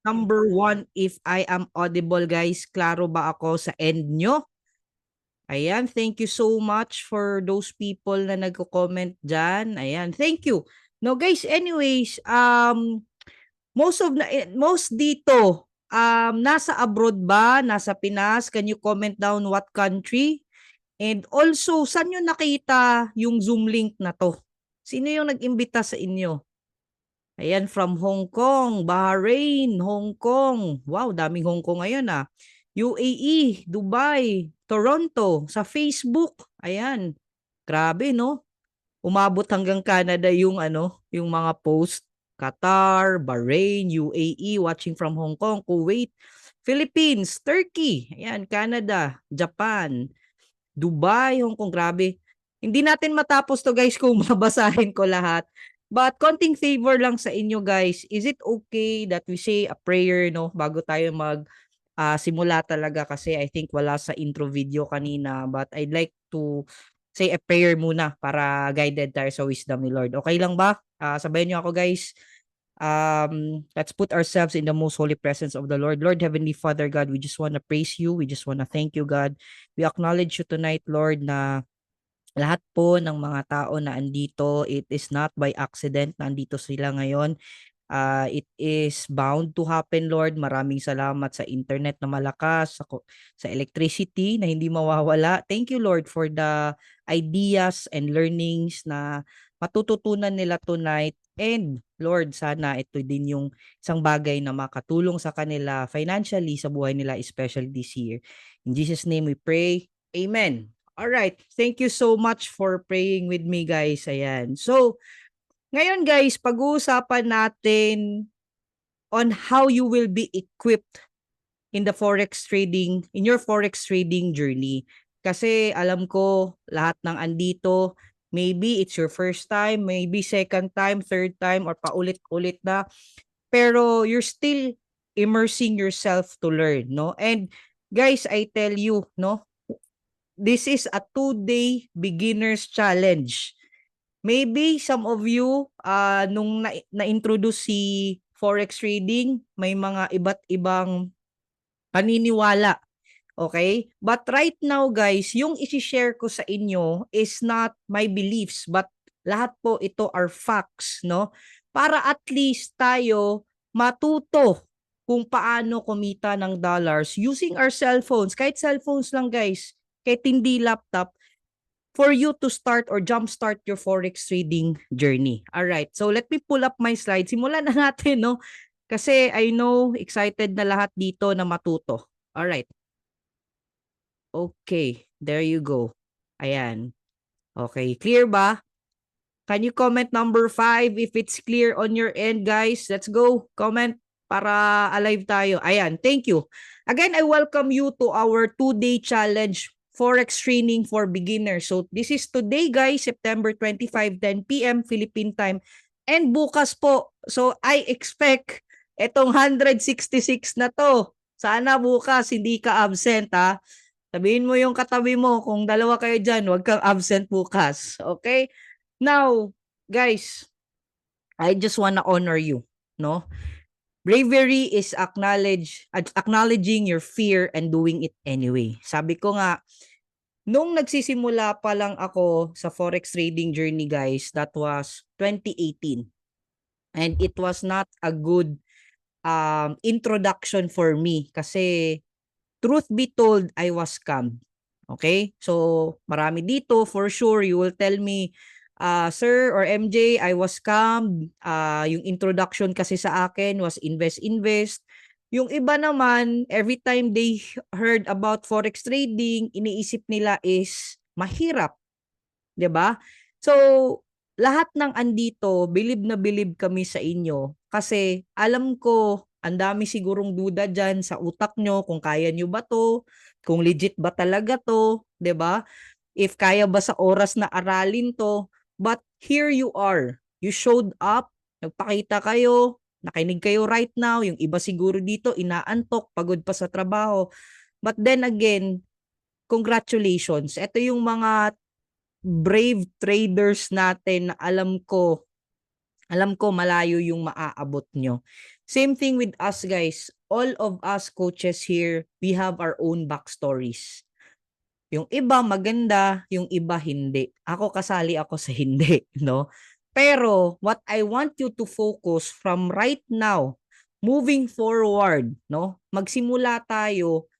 number one, if I am audible, guys. Klaro ba ako sa end nyo? Ayan, thank you so much for those people na nagko-comment dyan. Ayan, thank you. No, guys, anyways, most dito, nasa abroad ba? Nasa Pinas? Can you comment down what country? And also, saan nyo nakita yung Zoom link na to? Sino yung nag-imbita sa inyo? Ayan, from Hong Kong, Bahrain, Hong Kong. Wow, daming Hong Kong ngayon ah. UAE, Dubai, Toronto, sa Facebook. Ayan, grabe no? Umabot hanggang Canada yung yung mga post. Qatar, Bahrain, UAE, watching from Hong Kong, Kuwait, Philippines, Turkey, ayan, Canada, Japan, Dubai, Hong Kong, grabe. Hindi natin matapos to guys kung mabasahin ko lahat. But konting favor lang sa inyo guys. Is it okay that we say a prayer no bago tayo mag simula talaga kasi I think wala sa intro video kanina but I'd like to say a prayer muna para guided tayo sa wisdom ni Lord. Okay lang ba? Sabayan niyo ako guys. Let's put ourselves in the most holy presence of the Lord. Lord, Heavenly Father, God, we just want to praise you. We just want to thank you, God. We acknowledge you tonight, Lord, na lahat po ng mga tao na andito, it is not by accident na andito sila ngayon. It is bound to happen, Lord. Maraming salamat sa internet na malakas, sa electricity na hindi mawawala. Thank you, Lord, for the ideas and learnings na matututunan nila tonight. And Lord, sana ito din yung isang bagay na makatulong sa kanila financially sa buhay nila, especially this year. In Jesus' name we pray. Amen. All right. Thank you so much for praying with me, guys. Ayan. So, ngayon guys, pag-uusapan natin on how you will be equipped in the forex trading, in your forex trading journey. Kasi alam ko lahat ng andito, maybe it's your first time, maybe second time, third time, or paulit-ulit na. Pero you're still immersing yourself to learn, no? And guys, I tell you, no? This is a 2-day beginner's challenge. Maybe some of you, nung na-introduce si forex trading, may mga iba't ibang paniniwala. Okay? But right now, guys, yung isi-share ko sa inyo is not my beliefs, but lahat po ito are facts, no? Para at least tayo matuto kung paano kumita ng dollars using our cellphones. Kahit cellphones lang, guys. Kahit hindi laptop, for you to start or jumpstart your forex trading journey. All right. So let me pull up my slide. Simulan na natin, no? Kasi I know excited na lahat dito na matuto. All right. Okay, there you go. Ayan. Okay, clear ba? Can you comment number 5 if it's clear on your end, guys? Let's go. Comment para alive tayo. Ayan, thank you. Again, I welcome you to our 2-day challenge Forex training for beginners. So this is today, guys, September 25, 10 p.m. Philippine time. And bukas po. So I expect itong 166 na to. Sana bukas hindi ka absent, ha? Sabihin mo yung katabi mo, kung dalawa kayo dyan, huwag kang absent bukas. Okay? Now, guys, I just wanna honor you, no? Bravery is acknowledging your fear and doing it anyway. Sabi ko nga, nung nagsisimula pa lang ako sa forex trading journey, guys, that was 2018. And it was not a good introduction for me kasi truth be told, I was scammed. Okay? So, marami dito, for sure, you will tell me, Sir or MJ, I was scammed. Yung introduction kasi sa akin was invest. Yung iba naman, every time they heard about forex trading, iniisip nila is mahirap. 'Di ba? So, lahat ng andito, bilib na bilib kami sa inyo kasi alam ko ang dami sigurong duda dyan sa utak nyo kung kaya nyo ba to, kung legit ba talaga to, 'di ba? If kaya ba sa oras na aralin to. But here you are. You showed up, nagpakita kayo, nakinig kayo right now. Yung iba siguro dito inaantok, pagod pa sa trabaho. But then again, congratulations. Ito yung mga brave traders natin na alam ko malayo yung maaabot nyo. Same thing with us, guys. All of us coaches here, we have our own backstories. Yung iba maganda, yung iba hindi. Ako kasali ako sa hindi, no? Pero what I want you to focus from right now, moving forward, no? Magsimula tayo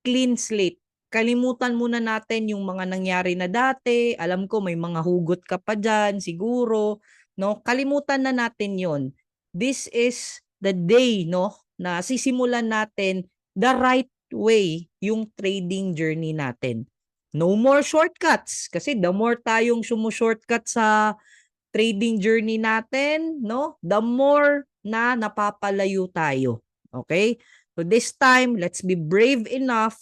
clean slate. Kalimutan muna natin yung mga nangyari na dati. Alam ko may mga hugot ka pa dyan, siguro. No? Kalimutan na natin yon. This is the day, no, na sisimulan natin the right way yung trading journey natin. No more shortcuts. Kasi the more tayong shortcut sa trading journey natin, no, the more na napapalayo tayo. Okay? So this time, let's be brave enough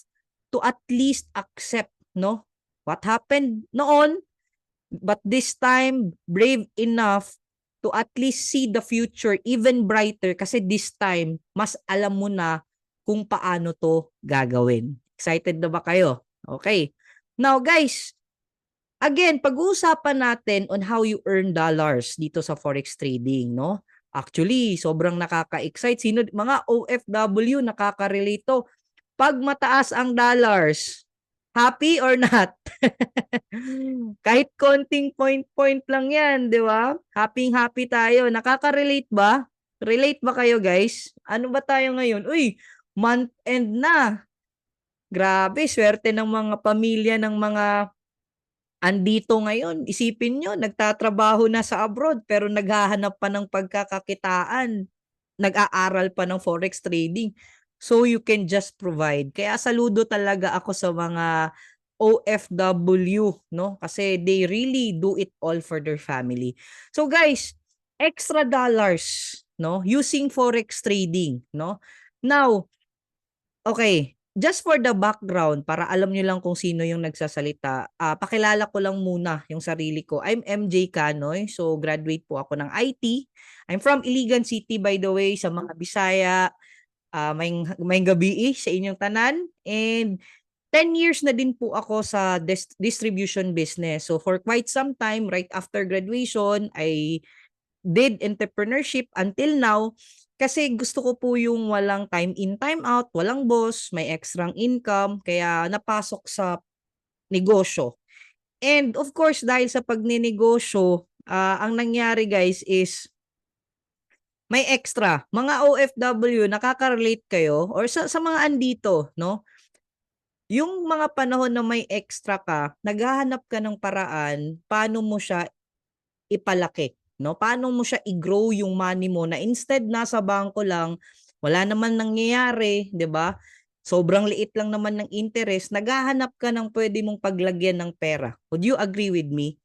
to at least accept, no, what happened noon, but this time, brave enough to at least see the future even brighter kasi this time, mas alam mo na kung paano to gagawin. Excited na ba kayo? Okay. Now guys, again, pag-uusapan natin on how you earn dollars dito sa forex trading, no? Actually, sobrang nakaka-excite. Sino mga OFW nakaka-relate to? Pag mataas ang dollars, happy or not? Kahit konting point lang yan, di ba? Happy tayo. Nakaka-relate ba? Relate ba kayo, guys? Ano ba tayo ngayon? Uy, month end na. Grabe, swerte ng mga pamilya ng mga andito ngayon. Isipin nyo, nagtatrabaho na sa abroad pero naghahanap pa ng pagkakakitaan. Nag-aaral pa ng forex trading. So you can just provide. Kaya saludo talaga ako sa mga OFW, no? Kasi they really do it all for their family. So guys, extra dollars, no? Using forex trading, no? Now, okay, just for the background, para alam nyo lang kung sino yung nagsasalita, pakilala ko lang muna yung sarili ko. I'm MJ Canoy, so graduate po ako ng IT. I'm from Iligan City, by the way, sa mga Bisaya. May gabi sa inyong tanan. And 10 years na din po ako sa distribution business. So for quite some time, right after graduation, I did entrepreneurship until now kasi gusto ko po yung walang time in, time out, walang boss, may extrang income, kaya napasok sa negosyo. And of course, dahil sa pagninegosyo, ang nangyari guys is may extra. Mga OFW, nakaka-relate kayo or sa mga andito, no? Yung mga panahon na may extra ka, naghahanap ka ng paraan paano mo siya ipalaki, no? Paano mo siya i-grow yung money mo na instead nasa bangko lang, wala naman nangyayari, 'di ba? Sobrang liit lang naman ng interest, naghahanap ka ng pwede mong paglagyan ng pera. Would you agree with me?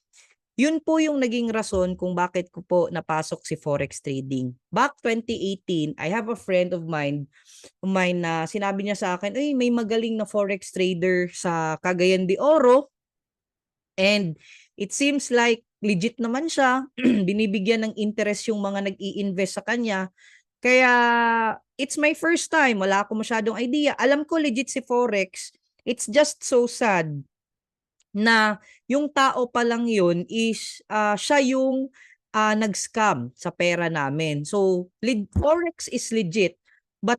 Yun po yung naging rason kung bakit ko po napasok si forex trading. Back 2018, I have a friend of mine na sinabi niya sa akin, "Ay, may magaling na forex trader sa Cagayan de Oro." And it seems like legit naman siya, binibigyan ng interest yung mga nag-i-invest sa kanya. Kaya it's my first time, wala akong masyadong idea. Alam ko legit si Forex. It's just so sad na yung tao pa lang yun is siya yung nag-scam sa pera namin. So Forex is legit, but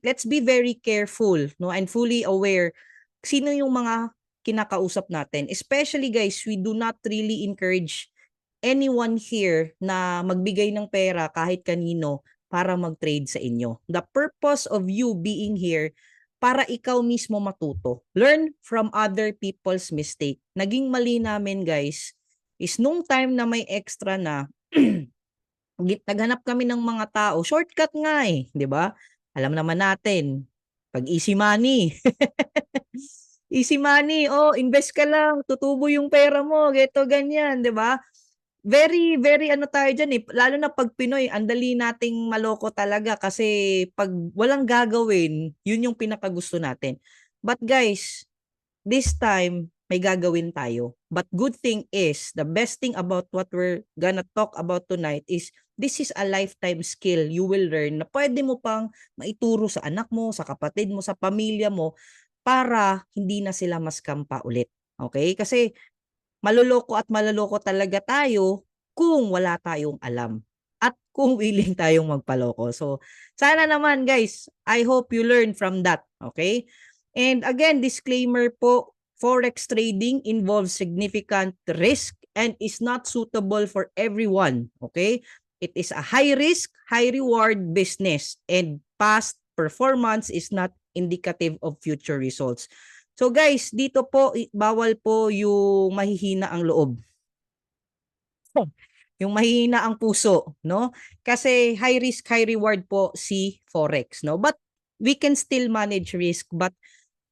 let's be very careful, no, and fully aware sino yung mga kinakausap natin. Especially guys, we do not really encourage anyone here na magbigay ng pera kahit kanino para mag-trade sa inyo. The purpose of you being here para ikaw mismo matuto. Learn from other people's mistake. Naging mali namin guys is nung time na may extra na naghanap kami ng mga tao, shortcut nga eh, 'di ba? Alam naman natin, pag easy money. Easy money, oh, invest ka lang, tutubo yung pera mo, geto ganyan, 'di ba? Very, very ano tayo dyan eh. Lalo na pag Pinoy, ang dali nating maloko talaga kasi pag walang gagawin, yun yung pinakagusto natin. But guys, this time, may gagawin tayo. But good thing is, the best thing about what we're gonna talk about tonight is, this is a lifetime skill you will learn na pwede mo pang maituro sa anak mo, sa kapatid mo, sa pamilya mo, para hindi na sila ma-scam pa ulit. Okay? Kasi maloloko at maloloko talaga tayo kung wala tayong alam. at kung willing tayong magpaloko. So, sana naman guys, I hope you learn from that. Okay? And again, disclaimer po, Forex trading involves significant risk and is not suitable for everyone. Okay? It is a high risk, high reward business and past performance is not indicative of future results. So guys, dito po bawal po yung mahihina ang loob. Yung mahihina ang puso, no? Kasi high risk, high reward po si Forex, no? But we can still manage risk, but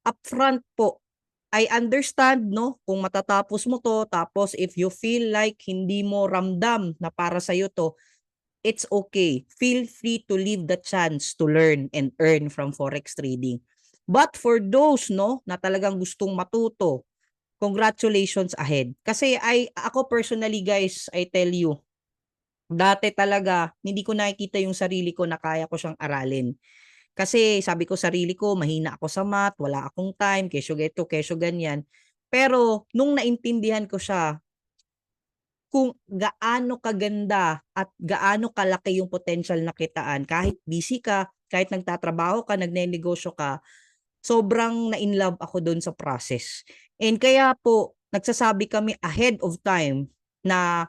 upfront po, I understand, no? Kung matatapos mo to, tapos if you feel like hindi mo ramdam na para sa'yo to, it's okay. Feel free to leave the chance to learn and earn from Forex trading. But for those, no, na talagang gustong matuto, congratulations ahead. Kasi ako personally guys, I tell you, dati talaga, hindi ko nakikita yung sarili ko na kaya ko siyang aralin. Kasi sabi ko sarili ko, mahina ako sa math, wala akong time, kesyo geto, kesyo ganyan. Pero nung naintindihan ko siya, kung gaano kaganda at gaano kalaki yung potential na kitaan, kahit busy ka, kahit nagtatrabaho ka, nagnenegosyo ka, sobrang na-in love ako doon sa process. And kaya po, nagsasabi kami ahead of time na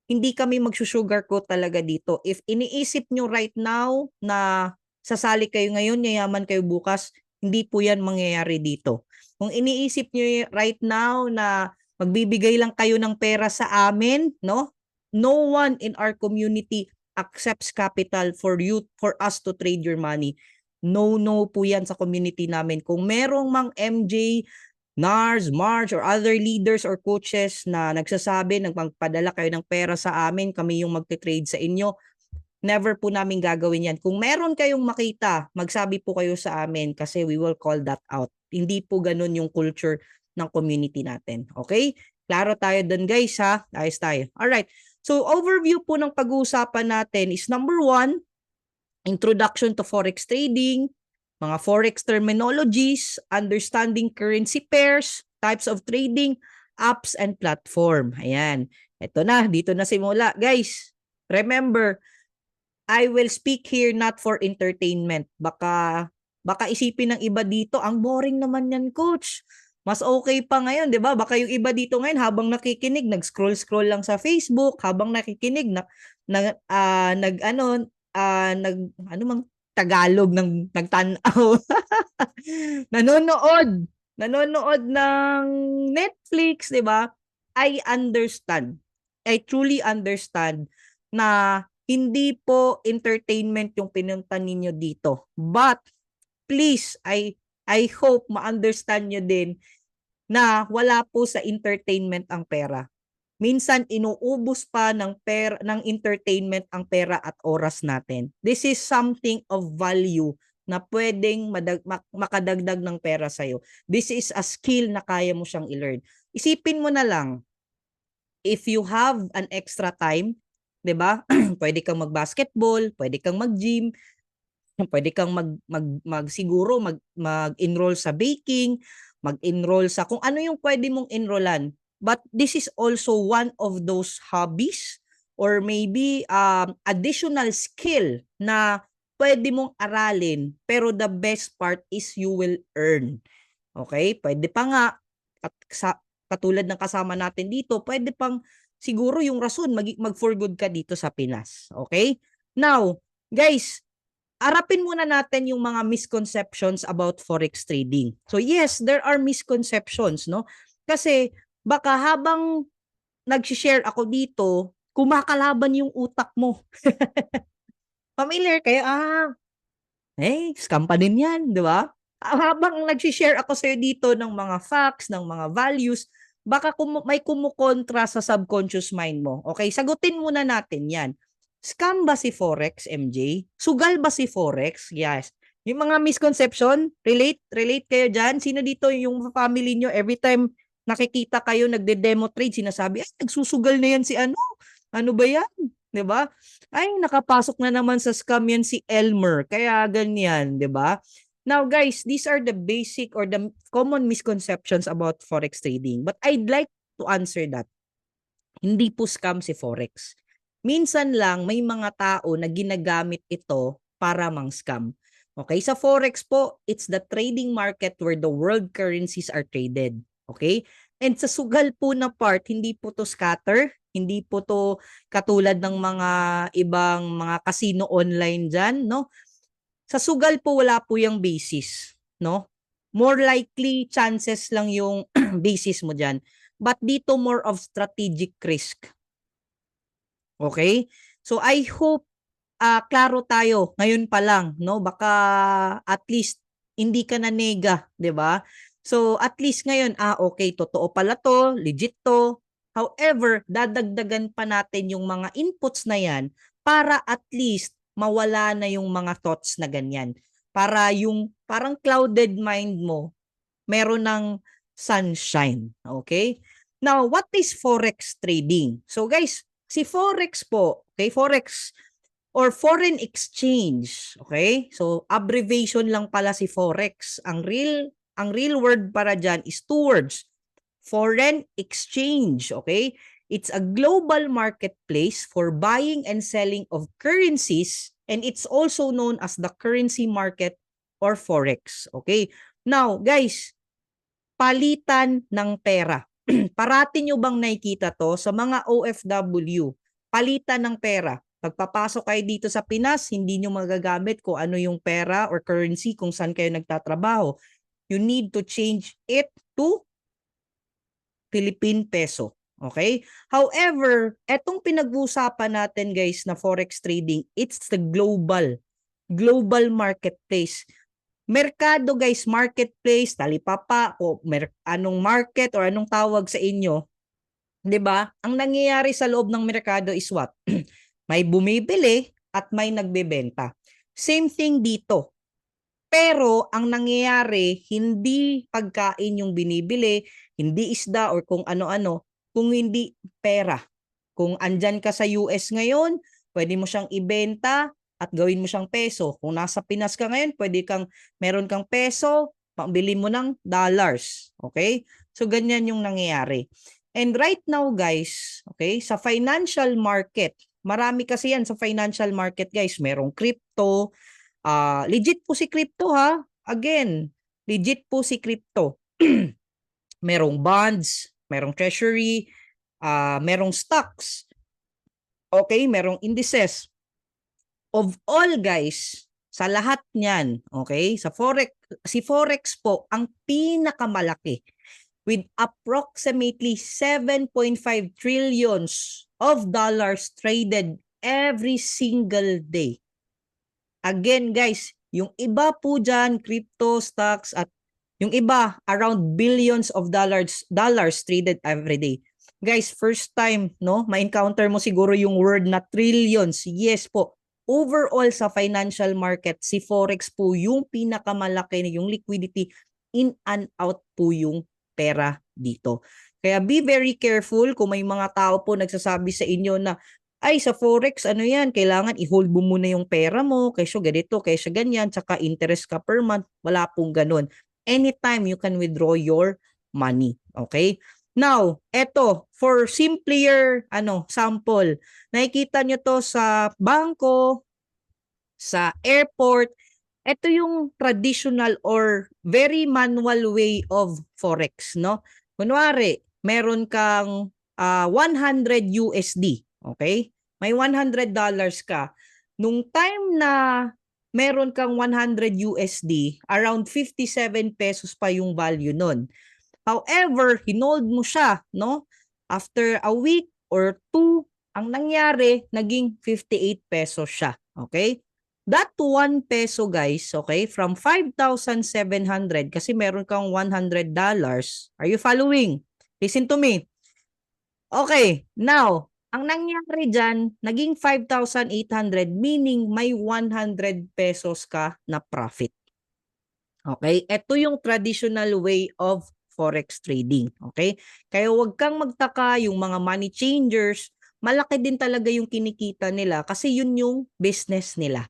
hindi kami magsusugarcoat talaga dito. If iniisip nyo right now na sasali kayo ngayon, yayaman kayo bukas, hindi po yan mangyayari dito. Kung iniisip nyo right now na magbibigay lang kayo ng pera sa amin, no? No one in our community accepts capital for us to trade your money. No po yan sa community namin. Kung merong mang MJ, NARS, March, or other leaders or coaches na nagsasabi, nagpagpadala kayo ng pera sa amin, kami yung magte-trade sa inyo, never po namin gagawin yan. Kung meron kayong makita, magsabi po kayo sa amin kasi we will call that out. Hindi po ganun yung culture ng community natin. Okay? Klaro tayo dun guys ha? Ayos tayo. Alright. So overview po ng pag-uusapan natin is number 1, introduction to Forex trading, mga Forex terminologies, understanding currency pairs, types of trading, apps and platform. Ayan. Ito na, dito na simula. Guys, remember, I will speak here not for entertainment. Baka isipin ng iba dito, ang boring naman yan, coach. Mas okay pa ngayon, 'di ba? Baka yung iba dito ngayon habang nakikinig, nag-scroll lang sa Facebook, habang nakikinig nag mang Tagalog ng nagtanaw. nanonood ng Netflix, 'di ba? I understand. I truly understand na hindi po entertainment yung pinunta ninyo dito. But please, I hope ma-understand nyo din na wala po sa entertainment ang pera. Minsan inuubos pa ng entertainment ang pera at oras natin. This is something of value na pwedeng makadagdag ng pera sa'yo. This is a skill na kaya mo siyang i-learn. Isipin mo na lang, if you have an extra time, 'di ba? Pwede kang mag-basketball, pwede kang mag-gym, pwede kang siguro mag-enroll sa baking, mag-enroll sa kung ano yung pwede mong enrollan. But this is also one of those hobbies or maybe additional skill na pwede mong aralin, pero the best part is you will earn. Okay? Pwede pa nga, katulad ng kasama natin dito, pwede pang siguro yung rason mag-for good ka dito sa Pinas. Okay? Now, guys, arapin muna natin yung mga misconceptions about Forex trading. So yes, there are misconceptions, no? Kasi baka habang nag-share ako dito, kumakalaban yung utak mo. Familiar kayo? Scam pa din yan, di ba? Habang nag-share ako sa'yo dito ng mga facts, ng mga values, baka may kumukontra sa subconscious mind mo. Okay, sagutin muna natin yan. Scam ba si Forex, MJ? Sugal ba si Forex? Yes. Yung mga misconception, relate kayo dyan? Sino dito yung family nyo, every time nakikita kayo nagde-demo trade, sinasabi, nagsusugal na yan si ano? Ano ba yan? 'Di ba? Ay, nakapasok na naman sa scam yan si Elmer. Kaya ganyan, 'di ba? Now guys, these are the basic or the common misconceptions about Forex trading. But I'd like to answer that. Hindi po scam si Forex. minsan lang may mga tao na ginagamit ito para mang-scam. Okay, sa Forex po, it's the trading market where the world currencies are traded. Okay? And sa sugal po na part, hindi po to scatter, hindi po to katulad ng mga ibang mga casino online dyan, no? Sa sugal po wala po yung basis, no? More likely chances lang yung basis mo dyan. But dito more of strategic risk. Okay? So I hope klaro tayo ngayon pa lang, no? Baka at least hindi ka na nega, 'di ba? So at least ngayon, okay, totoo pala to, legit to. However, dadagdagan pa natin yung mga inputs na yan para at least mawala na yung mga thoughts na ganyan. Para yung parang clouded mind mo, meron ng sunshine. Okay? Now, what is Forex trading? So guys, si Forex po, okay, Forex or foreign exchange, okay? So abbreviation lang pala si Forex. Ang real word para diyan is two words. Foreign exchange, okay? It's a global marketplace for buying and selling of currencies, and it's also known as the currency market or Forex, okay? Now, guys, palitan ng pera. Parati nyo bang nakikita to sa mga OFW? Palitan ng pera. Pagpapasok kayo dito sa Pinas, hindi nyo magagamit kung ano yung pera or currency kung saan kayo nagtatrabaho. You need to change it to Philippine peso. Okay? However, etong pinag-uusapan natin guys na forex trading, it's the global marketplace. Merkado guys, marketplace, talipapa, o anong market or anong tawag sa inyo, 'di ba? Ang nangyayari sa loob ng merkado is what? May bumibili at may nagbebenta. Same thing dito. Pero ang nangyayari, hindi pagkain yung binibili, hindi isda or kung ano-ano, kung hindi pera. Kung andyan ka sa US ngayon, pwede mo siyang ibenta at gawin mo siyang peso. Kung nasa Pinas ka ngayon, meron kang peso, pambili mo ng dollars. Okay? So ganyan yung nangyayari. And right now guys, okay, sa financial market, marami kasi yan sa financial market guys. Merong crypto, legit po si crypto ha. Again, legit po si crypto. Merong bonds, merong treasury, merong stocks. Okay, merong indices. Of all guys, sa lahat niyan, okay? Si Forex po ang pinakamalaki with approximately 7.5 trillions of dollars traded every single day. Again guys, yung iba po dyan, crypto, stocks, at yung iba, around billions of dollars traded every day. Guys, first time, no? Ma-encounter mo siguro yung word na trillions. Yes po. Overall sa financial market, si Forex po yung pinakamalaki na yung liquidity, in and out po yung pera dito. Kaya be very careful kung may mga tao po nagsasabi sa inyo na ay sa Forex, ano yan, kailangan i-hold mo muna yung pera mo, kaysa ganito, kaysa ganyan, tsaka interest ka per month. Wala pong ganun. Anytime you can withdraw your money. Okay? Now, eto, for simpler sample, nakikita nyo to sa bangko, sa airport. Ito yung traditional or very manual way of Forex, no? Kunwari, meron kang 100 USD, okay? May $100 ka. Nung time na meron kang 100 USD, around 57 pesos pa yung value nun. However, hinold mo siya, no? After a week or two, ang nangyari, naging 58 pesos siya, okay? That 1 peso guys, okay, from 5,700 kasi meron kang $100. Are you following? Listen to me. Okay, now, ang nangyari dyan, naging 5,800 meaning may 100 pesos ka na profit. Okay, ito yung traditional way of forex trading. Okay, kaya huwag kang magtaka yung mga money changers, malaki din talaga yung kinikita nila kasi yun yung business nila.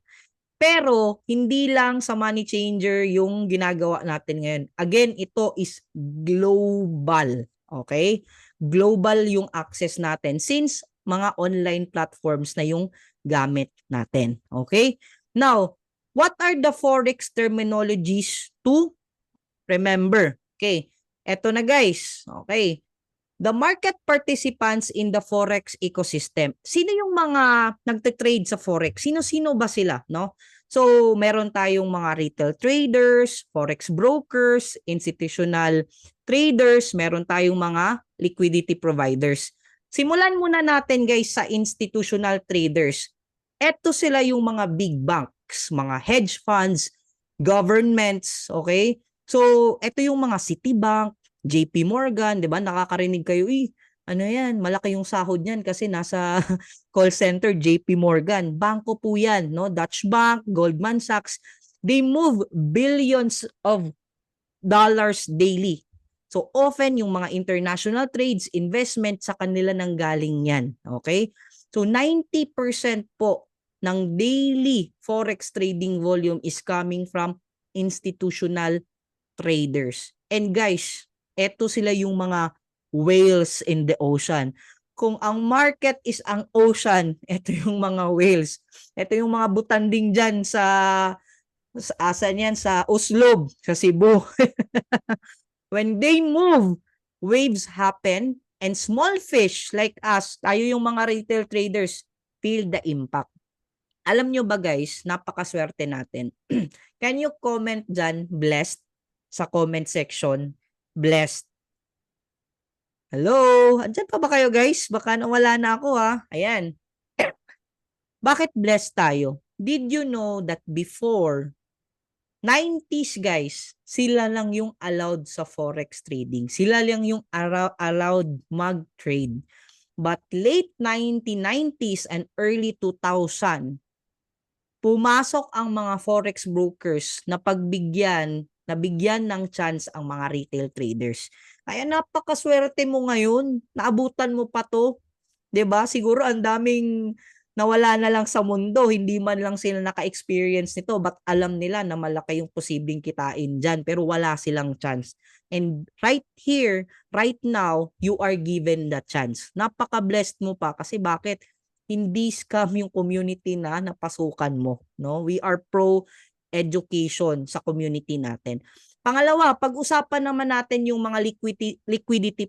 Pero hindi lang sa money changer yung ginagawa natin ngayon. Again, ito is global. Okay? Global yung access natin. Since mga online platforms na yung gamit natin. Okay? Now, what are the forex terminologies to remember? Okay. Eto na guys. Okay. The market participants in the forex ecosystem. Sino yung mga nagte-trade sa forex? Sino-sino ba sila, no? So, meron tayong mga retail traders, forex brokers, institutional traders, meron tayong mga liquidity providers. Simulan muna natin guys sa institutional traders. Ito sila yung mga big banks, mga hedge funds, governments, okay? So, ito yung mga Citibank, JP Morgan, 'di ba? Nakakarinig kayo, ano 'yan, malaki yung sahod niyan kasi nasa call center JP Morgan. Bangko po 'yan, no? Dutch Bank, Goldman Sachs. They move billions of dollars daily. So often yung mga international trades, investment sa kanila nang galing 'yan, okay? So 90% po ng daily forex trading volume is coming from institutional traders. And guys, eto sila yung mga whales in the ocean. Kung ang market is ang ocean, eto yung mga whales. Eto yung mga butanding dyan sa asan yan, sa Oslob, sa Cebu. When they move, waves happen and small fish like us, tayo yung mga retail traders, feel the impact. Alam nyo ba guys, napakaswerte natin. Can you comment dyan, blessed, sa comment section? Blessed. Hello? Andyan pa ba kayo guys? Baka nawala na ako ha. Ayan. Bakit blessed tayo? Did you know that before 90s guys, sila lang yung allowed sa forex trading. Sila lang yung allowed mag-trade. But late 1990s and early 2000, pumasok ang mga forex brokers na nabigyan ng chance ang mga retail traders. Kaya napakaswerte mo ngayon, naabutan mo pa to. 'Di ba? Siguro ang daming nawala na lang sa mundo, hindi man lang sila naka-experience nito, but alam nila na malaki yung posibleng kitain diyan, pero wala silang chance. And right here, right now, you are given the chance. Napaka-blessed mo pa kasi bakit? Hindi scam yung community na napasukan mo, no? We are pro education sa community natin. Pangalawa, pag-usapan naman natin yung mga liquidity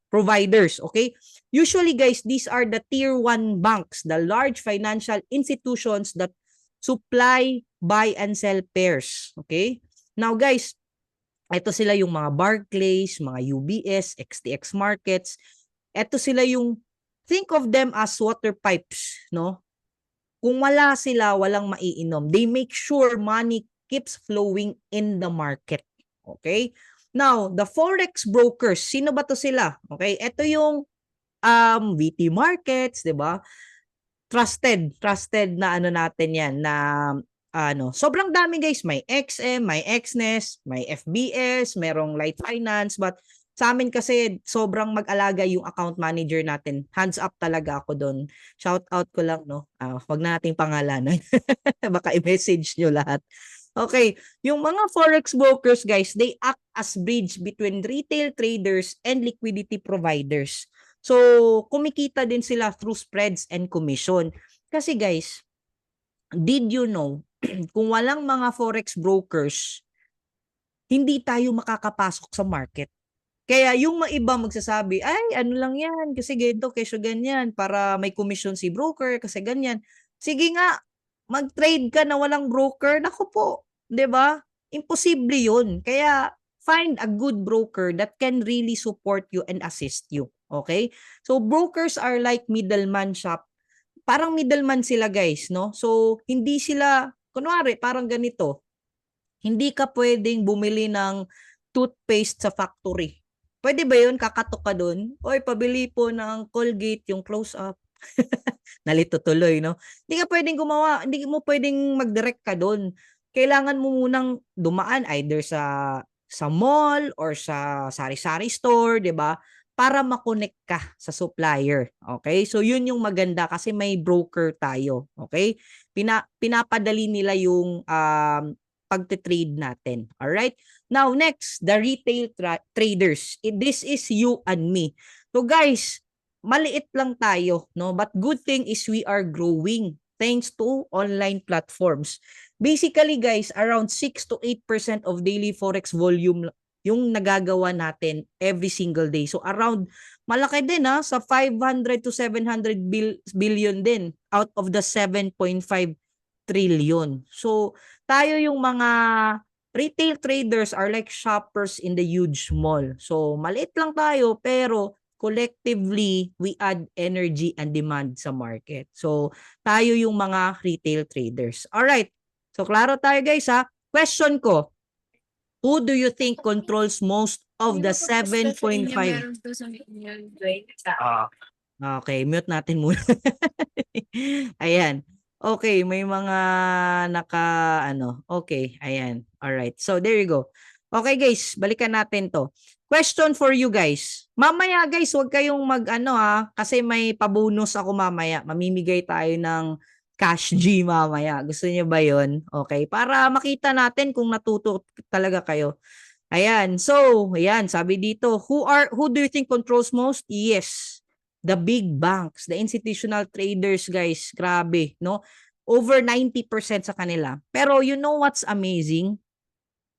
providers, okay? Usually guys, these are the tier 1 banks, the large financial institutions that supply, buy and sell pairs, okay? Now guys, ito sila yung mga Barclays, mga UBS, XTX Markets. Ito sila yung, think of them as water pipes, no? Kung wala sila, walang maiinom. They make sure money keeps flowing in the market. Okay? Now, the forex brokers, sino ba to sila? Okay? Ito yung VT Markets, 'di ba? Trusted na ano natin 'yan na sobrang dami guys, may XM, may XNES, may FBS, merong Light Finance, but sa amin kasi sobrang mag-alaga yung account manager natin. Hands up talaga ako doon. Shout out ko lang, no? Wag na nating pangalanan. Baka i-message nyo lahat. Okay, yung mga forex brokers guys, they act as bridge between retail traders and liquidity providers. So, kumikita din sila through spreads and commission. Kasi guys, did you know, kung walang mga forex brokers, hindi tayo makakapasok sa market. Kaya yung mga iba magsasabi, ay ano lang yan, kasi ganito, kesyo ganyan, para may commission si broker, kasi ganyan. Sige nga, mag-trade ka na walang broker, naku po, 'di ba? Imposible yun. Kaya find a good broker that can really support you and assist you. Okay? So brokers are like middleman shop. Parang middleman sila guys, no? So hindi sila, kunwari, parang ganito, hindi ka pwedeng bumili ng toothpaste sa factory. Pwede ba yun? Kakatok ka dun? Oy, pabili po ng Colgate, yung close-up. Nalito tuloy, no? Hindi ka pwedeng gumawa, hindi mo pwedeng mag-direct ka dun. Kailangan mo munang dumaan either sa mall or sa sari-sari store, 'di ba? Para makonect ka sa supplier. Okay? So yun yung maganda kasi may broker tayo, okay? Pinapadali nila yung pagte-trade natin. All right? Now next, the retail traders. This is you and me. So guys, maliit lang tayo, no? But good thing is we are growing thanks to online platforms. Basically, guys, around 6 to 8% of daily forex volume yung nagagawa natin every single day. So around malaki din sa 500 to 700 billion din out of the 7.5 trillion. So tayo yung mga retail traders are like shoppers in the huge mall. So maliit lang tayo pero collectively we add energy and demand sa market. So tayo yung mga retail traders. All right. So klaro tayo guys ha. Question ko, who do you think controls most of the 7.5? Okay, mute natin muna. Ayan. Okay, may mga okay, ayan. All right. So there you go. Okay guys, balikan natin 'to. Question for you guys. Mamaya guys, huwag kayong kasi may pabonus ako mamaya. Mamimigay tayo ng cash G mamaya. Gusto niyo ba 'yon? Okay, para makita natin kung natuto talaga kayo. Ayan. So, ayan, sabi dito, who do you think controls most? Yes. The big banks, the institutional traders, guys. Grabe, no? Over 90% sa kanila. Pero you know what's amazing?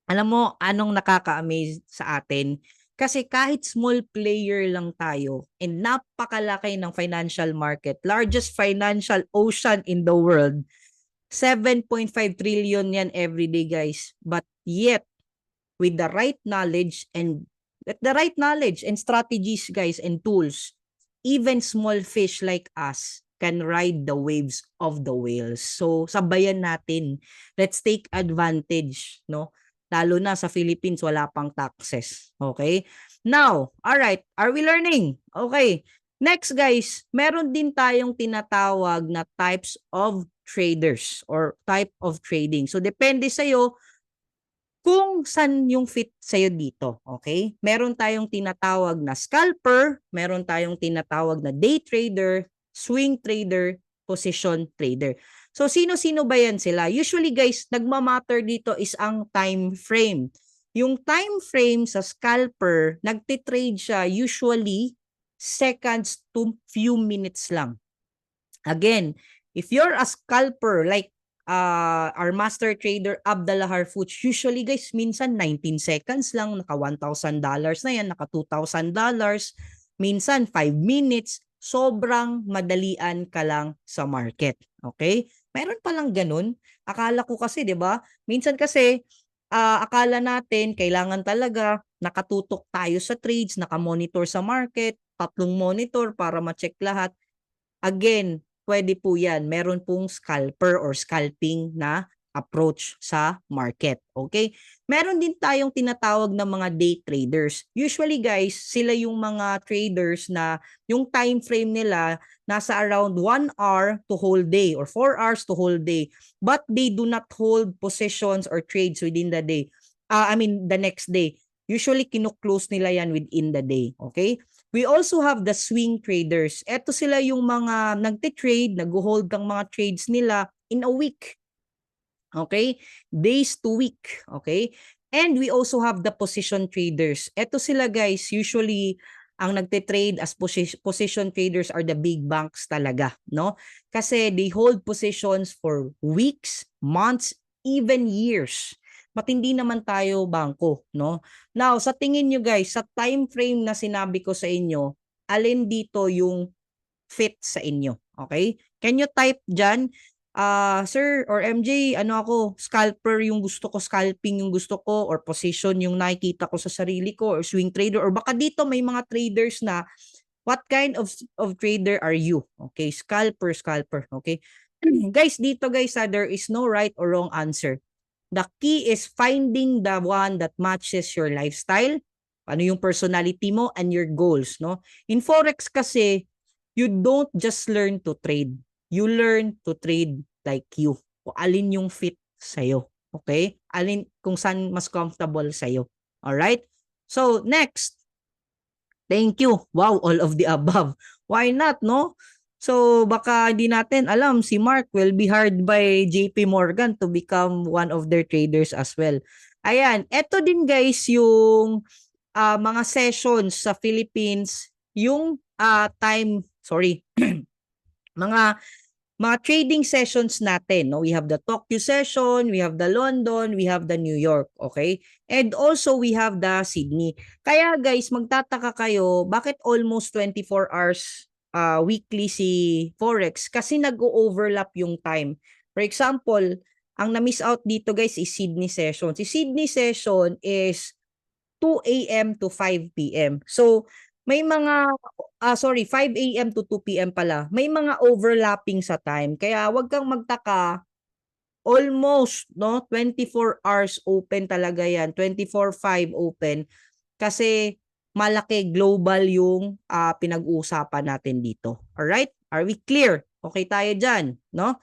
Alam mo, anong nakaka-amaze sa atin? Kasi kahit small player lang tayo and napakalaki ng financial market, largest financial ocean in the world, 7.5 trillion yan everyday, guys. But yet, with the right knowledge and strategies, guys, and tools, even small fish like us can ride the waves of the whales. So sabayan natin. Let's take advantage, no? Lalo na sa Philippines, wala pang taxes. Okay? Now, all right, are we learning? Okay. Next, guys, meron din tayong tinatawag na types of traders or type of trading. So depende sa'yo kung saan yung fit sa'yo dito, okay? Meron tayong tinatawag na scalper, meron tayong tinatawag na day trader, swing trader, position trader. So, sino-sino ba yan sila? Usually, guys, nagmamatter dito is ang time frame. Yung time frame sa scalper, nagtitrade siya usually seconds to few minutes lang. Again, if you're a scalper like our master trader Abdallah Harfouch, usually guys, minsan 19 seconds lang, naka $1,000 na yan, naka $2,000, minsan 5 minutes, sobrang madalian ka lang sa market. Okay? Meron palang ganun. Akala ko kasi, di ba? Minsan kasi, akala natin, kailangan talaga nakatutok tayo sa trades, nakamonitor sa market, 3 monitor para ma-check lahat. Again, pwede po yan. Meron pong scalper or scalping na approach sa market. Okay? Meron din tayong tinatawag na mga day traders. Usually guys, sila yung mga traders na yung time frame nila nasa around 1 hour to whole day or 4 hours to whole day. But they do not hold positions or trades within the day. The next day. Usually, kinu-close nila yan within the day. Okay? We also have the swing traders. Ito sila yung mga nagte-trade, nag-hold ng mga trades nila in a week. Okay? Days to week. Okay? And we also have the position traders. Ito sila guys, usually ang nagte-trade as position traders are the big banks talaga, no? Kasi they hold positions for weeks, months, even years. Matindi naman tayo bangko, no? Now, sa tingin nyo guys, sa time frame na sinabi ko sa inyo, alin dito yung fit sa inyo? Okay? Can you type dyan? Sir or MJ, scalper yung gusto ko, scalping yung gusto ko, or position yung nakikita ko sa sarili ko, or swing trader, or baka dito may mga traders na, what kind of trader are you? Okay, scalper, okay? Guys, dito guys, there is no right or wrong answer. The key is finding the one that matches your lifestyle, ano yung personality mo, and your goals, no? In Forex kasi, you don't just learn to trade. You learn to trade like you. Kung alin yung fit sa'yo. Okay? Kung saan mas comfortable sa'yo. Alright? So, next. Thank you. Wow, all of the above. Why not, no? So, baka hindi natin alam, si Mark will be hired by JP Morgan to become one of their traders as well. Ayan, eto din guys yung mga sessions sa Philippines yung mga trading sessions natin, no? We have the Tokyo session, we have the London, we have the New York, okay? And also we have the Sydney. Kaya guys, magtataka kayo, bakit almost 24 hours weekly si Forex? Kasi nag-overlap yung time. For example, ang na-miss out dito guys is Sydney session. Si Sydney session is 2 a.m. to 5 p.m. So, may mga 5 a.m. to 2 p.m. pala. May mga overlapping sa time. Kaya wag kang magtaka, almost, no, 24 hours open talaga yan. 24/5 open kasi malaki global yung pinag-uusapan natin dito. All right? Are we clear? Okay tayo diyan, no?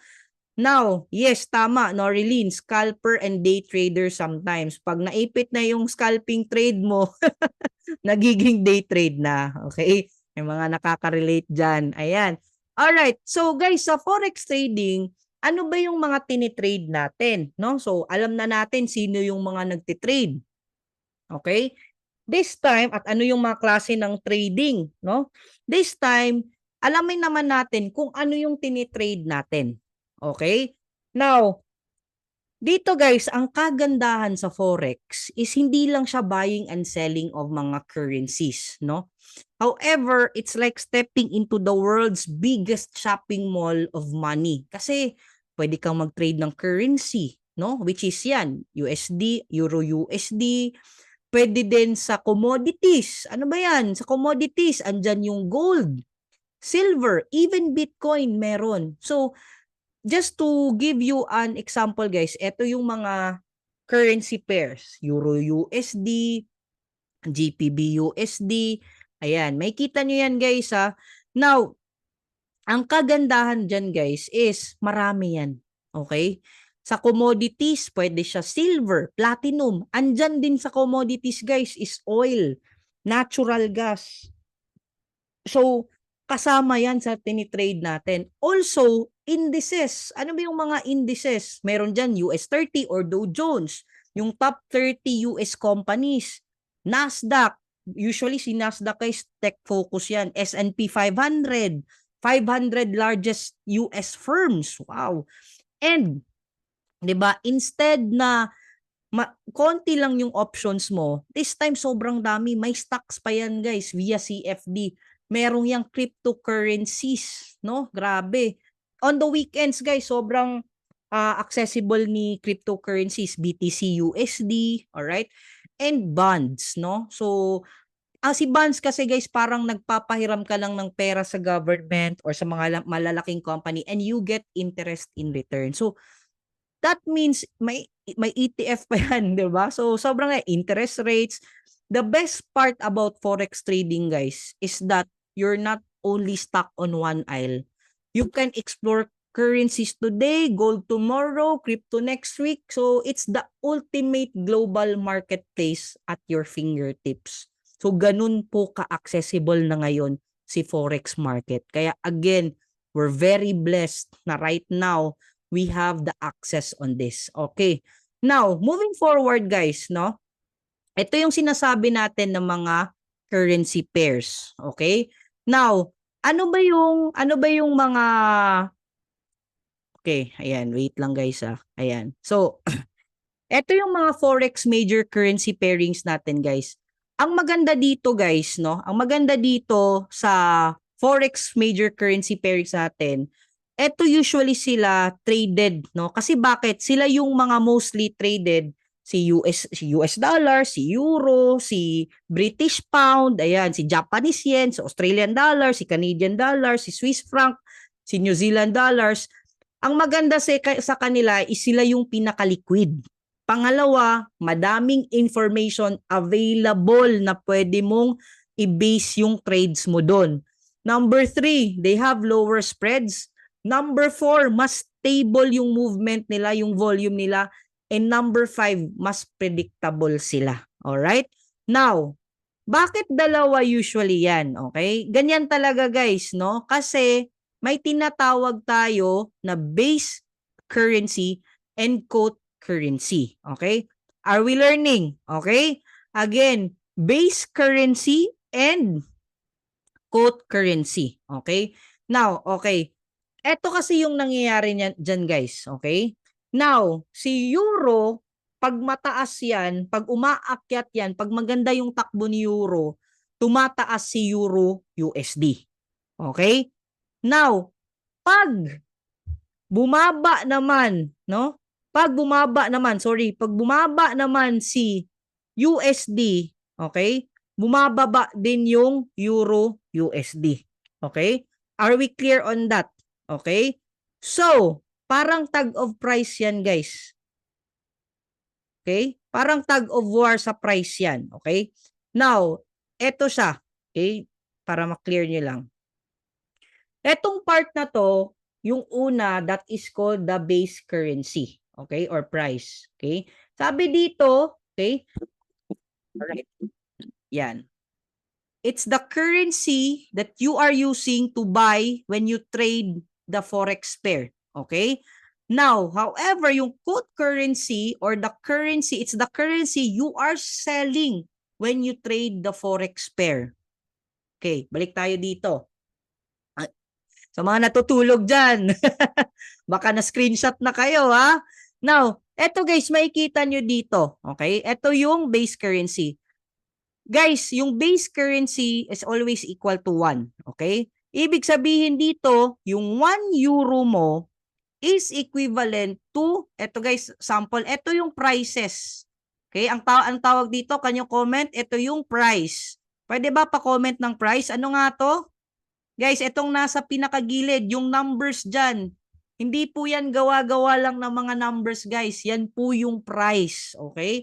Now, yes, tama, Norilyn, scalper and day trader sometimes. Pag naipit na yung scalping trade mo, nagiging day trade na. Okay? May mga nakaka-relate dyan. Ayan. Alright. So, guys, sa forex trading, ano ba yung mga tinitrade natin? No? So, alam na natin sino yung mga nagtitrade. Okay? This time, at ano yung mga klase ng trading? No? This time, alamin naman natin kung ano yung tinitrade natin. Okay? Now, dito guys, ang kagandahan sa Forex is hindi lang siya buying and selling of mga currencies, no? However, it's like stepping into the world's biggest shopping mall of money. Kasi pwede kang mag-trade ng currency, no? Which is yan, USD, Euro USD. Pwede din sa commodities. Ano ba yan? Sa commodities, andyan yung gold, silver, even Bitcoin meron. So, just to give you an example guys, ito yung mga currency pairs. Euro USD, GBP USD. Ayan, may kita nyo yan guys ha. Now, ang kagandahan dyan guys is marami yan. Okay? Sa commodities, pwede siya silver, platinum. Andyan din sa commodities guys is oil, natural gas. So, kasama yan sa tinitrade natin. Also, indices. Ano ba yung mga indices? Meron dyan US 30 or Dow Jones. Yung top 30 US companies. Nasdaq. Usually si Nasdaq is tech focus yan. S&P 500. 500 largest US firms. Wow. And, di ba, instead na konti lang yung options mo, this time sobrang dami. May stocks pa yan guys via CFD. Merong yung cryptocurrencies, no? Grabe. On the weekends guys, sobrang accessible ni cryptocurrencies, BTC USD, alright? And bonds, no? So, si bonds kasi guys, parang nagpapahiram ka lang ng pera sa government or sa mga malalaking company and you get interest in return. So, that means may ETF pa yan, 'di ba? So sobrang interest rates. The best part about forex trading, guys, is that you're not only stuck on one aisle. You can explore currencies today, gold tomorrow, crypto next week. So it's the ultimate global marketplace at your fingertips. So ganun po ka-accessible na ngayon si forex market. Kaya again, we're very blessed na right now we have the access on this. Okay. Now, moving forward guys, no? Ito yung sinasabi natin ng mga currency pairs, okay? Now, ano ba yung mga Okay, ayan, wait lang guys ah. Ayan. So, ito yung mga forex major currency pairings natin guys. Ang maganda dito guys, no? Ang maganda dito sa forex major currency pairings natin, ito usually sila traded, no? Kasi bakit? Sila yung mga mostly traded, si US dollar, si euro, si British pound, ayan, si Japanese yen, si Australian dollar, si Canadian dollar, si Swiss franc, si New Zealand dollars. Ang maganda sa kanila is sila yung pinaka-liquid. Pangalawa, madaming information available na pwede mong i-base yung trades mo doon. Number 3, they have lower spreads. Number 4, mas stable yung movement nila, yung volume nila. And number 5, mas predictable sila. Alright? Now, bakit dalawa usually yan? Okay? Ganyan talaga guys, no? Kasi may tinatawag tayo na base currency and quote currency. Okay? Are we learning? Okay? Again, base currency and quote currency. Okay? Now, okay. Ito kasi yung nangyayari dyan, guys. Okay? Now, si euro, pag mataas yan, pag umaakyat yan, pag maganda yung takbo ni euro, tumataas si euro USD. Okay? Now, pag bumaba naman, no? Pag bumaba naman si USD, okay? Bumababa din yung euro USD. Okay? Are we clear on that? Okay? So, parang tag of price yan, guys. Okay? Parang tag of war sa price yan. Okay? Now, eto siya. Okay? Para ma-clear nyo lang. Etong part na to, yung una, that is called the base currency. Okay? Or price. Okay? Sabi dito, okay? Alright. Yan. It's the currency that you are using to buy when you trade the forex pair. Okay? Now, however, yung quote currency or the currency, it's the currency you are selling when you trade the forex pair. Okay, balik tayo dito. Sa mga natutulog dyan, baka na-screenshot na kayo, ha? Now, eto guys, makikita nyo dito. Okay? Eto yung base currency. Guys, yung base currency is always equal to 1. Okay? Ibig sabihin dito, yung 1 euro mo is equivalent to, eto guys, sample, eto yung prices. Okay? Ang tawag dito, kanyo comment, eto yung price. Pwede ba pa-comment ng price? Ano nga to? Guys, etong nasa pinakagilid, yung numbers dyan. Hindi po yan gawa-gawa lang ng mga numbers, guys. Yan po yung price. Okay?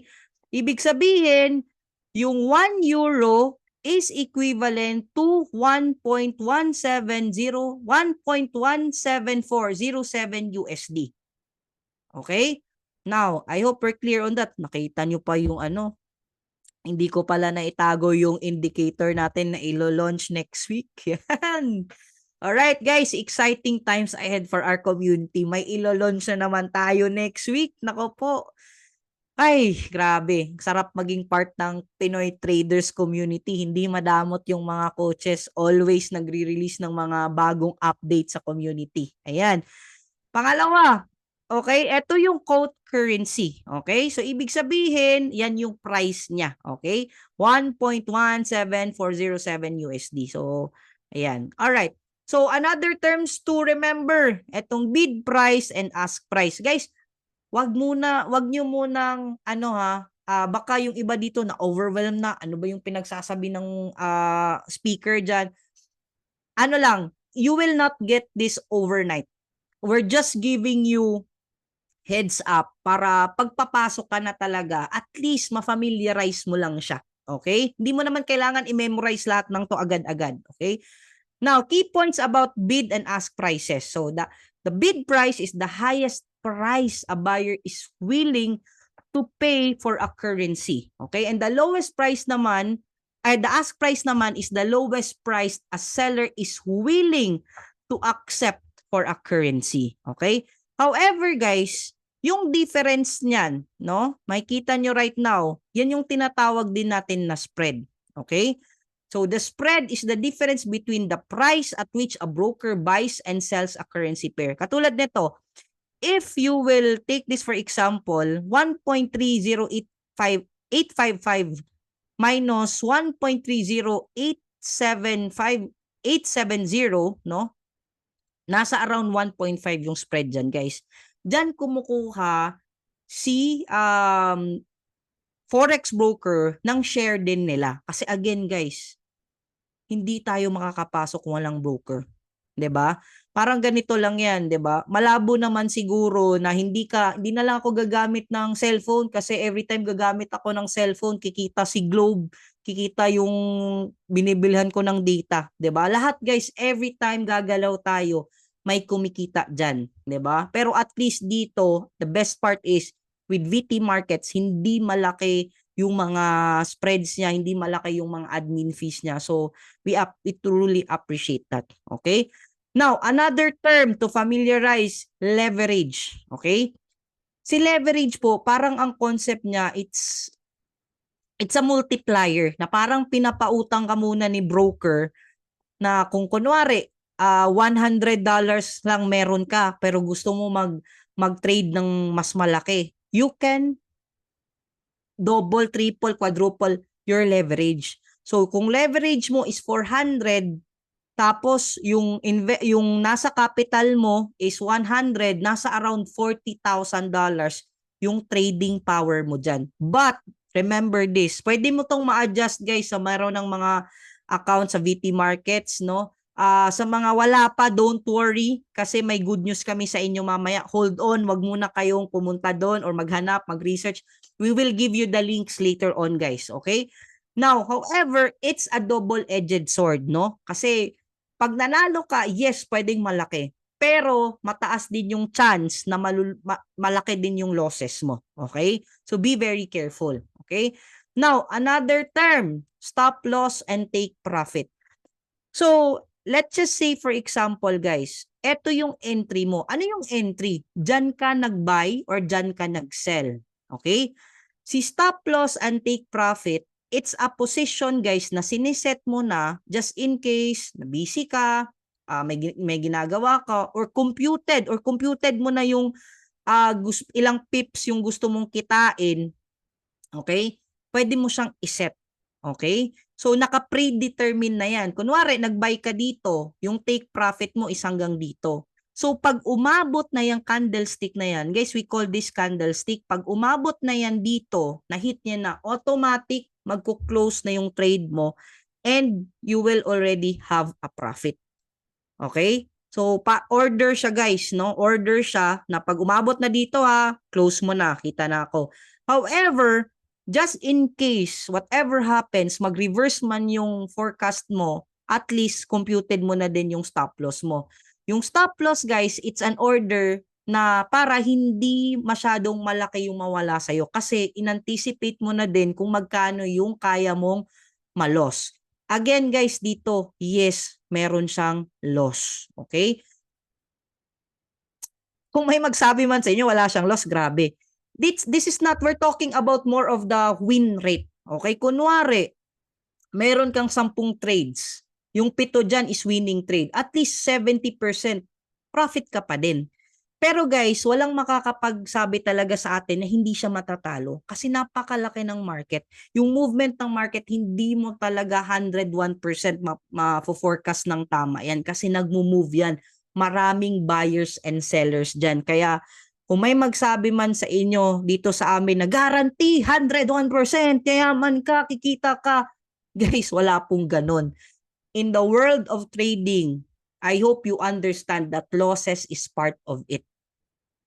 Ibig sabihin, yung 1 euro is equivalent to 1.17407 USD. Okay? Now, I hope we're clear on that. Nakita nyo pa yung ano. Hindi ko pala naitago yung indicator natin na ilo-launch next week. Yan. Alright guys, exciting times ahead for our community. May ilo-launch na naman tayo next week. Nako po. Ay, grabe. Sarap maging part ng Pinoy Traders community. Hindi madamot yung mga coaches. Always nagre-release ng mga bagong update sa community. Ayan. Pangalawa, okay, ito yung quote currency. Okay? So, ibig sabihin, yan yung price niya. Okay? 1.17407 USD. So, ayan. Alright. So, another terms to remember, itong bid price and ask price. Guys, wag nyo munang, baka yung iba dito na overwhelmed na, ano ba yung pinagsasabi ng speaker dyan. Ano lang, you will not get this overnight. We're just giving you heads up para pagpapasok ka na talaga, at least ma-familiarize mo lang siya. Okay? Hindi mo naman kailangan i-memorize lahat ng to agad-agad. Okay? Now, key points about bid and ask prices. So, the bid price is the highest price a buyer is willing to pay for a currency. Okay? And the lowest price naman, the ask price naman is the lowest price a seller is willing to accept for a currency. Okay? However, guys, yung difference niyan, no? Makikita nyo right now, yan yung tinatawag din natin na spread. Okay? So, the spread is the difference between the price at which a broker buys and sells a currency pair. Katulad nito, if you will take this for example, 1.30855 minus 1.30870, no? Nasa around 1.5 yung spread dyan, guys. Dyan kumukuha si forex broker ng share din nila. Kasi again, guys, hindi tayo makakapasok kung walang broker. 'Di ba? Parang ganito lang 'yan, 'di ba? Malabo naman siguro na hindi na lang ako gagamit ng cellphone kasi every time gagamit ako ng cellphone, kikita si Globe, kikita yung binibilhan ko ng data, 'di ba? Lahat guys, every time gagalaw tayo, may kumikita diyan, 'di ba? Pero at least dito, the best part is with VT Markets, hindi malaki yung mga spreads niya, hindi malaki yung mga admin fees niya. So, we truly appreciate that. Okay? Now, another term to familiarize, leverage. Okay? Si leverage po, parang ang concept niya, it's a multiplier na parang pinapautang ka muna ni broker na kung kunwari, $100 lang meron ka pero gusto mo mag-trade ng mas malaki, you can double, triple, quadruple your leverage. So kung leverage mo is 400, tapos yung nasa capital mo is 100, nasa around $40,000 yung trading power mo dyan. But remember this, pwede mo tong ma-adjust guys sa mayroon ng mga account sa VT Markets, no? Sa mga wala pa, don't worry kasi may good news kami sa inyo mamaya. Hold on, wag muna kayong pumunta doon or maghanap, mag-research. We will give you the links later on guys, okay? Now, however, it's a double-edged sword, no? Kasi pag nanalo ka, yes, pwedeng malaki. Pero mataas din yung chance na malaki din yung losses mo. Okay? So be very careful. Okay? Now, another term, stop loss and take profit. So, let's just say for example guys, eto yung entry mo. Ano yung entry? Diyan ka nag-buy or diyan ka nag-sell. Okay? Si stop loss and take profit, it's a position guys na siniset mo na just in case na busy ka, may ginagawa ka or computed mo na yung ilang pips yung gusto mong kitain. Okay? Pwede mo siyang iset. Okay? So naka-predetermine na yan. Kunwari nag-buy ka dito, yung take profit mo is hanggang dito. So pag umabot na yung candlestick na yan, guys, we call this candlestick. Pag umabot na yan dito, na-hit niya na, automatic magko-close na yung trade mo and you will already have a profit. Okay? So pa-order siya guys, no? Order siya na pag umabot na dito close mo na, kita na ako. However, just in case whatever happens, mag-reverse man yung forecast mo, at least computed mo na din yung stop loss mo. Yung stop loss guys, it's an order na para hindi masyadong malaki yung mawala sa'yo kasi in-anticipate mo na din kung magkano yung kaya mong malos. Again guys, dito, yes, meron siyang loss. Okay? Kung may magsabi man sa inyo, wala siyang loss, grabe. This is not, we're talking about more of the win rate. Okay? Kunwari, meron kang 10 trades. Yung 7 dyan is winning trade. At least 70% profit ka pa din. Pero guys, walang makakapagsabi talaga sa atin na hindi siya matatalo kasi napakalaki ng market. Yung movement ng market, hindi mo talaga 101% ma-forecast ng tama yan kasi nagmo-move yan. Maraming buyers and sellers dyan. Kaya kung may magsabi man sa inyo dito sa amin na guarantee 101%, yayaman ka, kikita ka, guys, wala pong ganun. In the world of trading, I hope you understand that losses is part of it.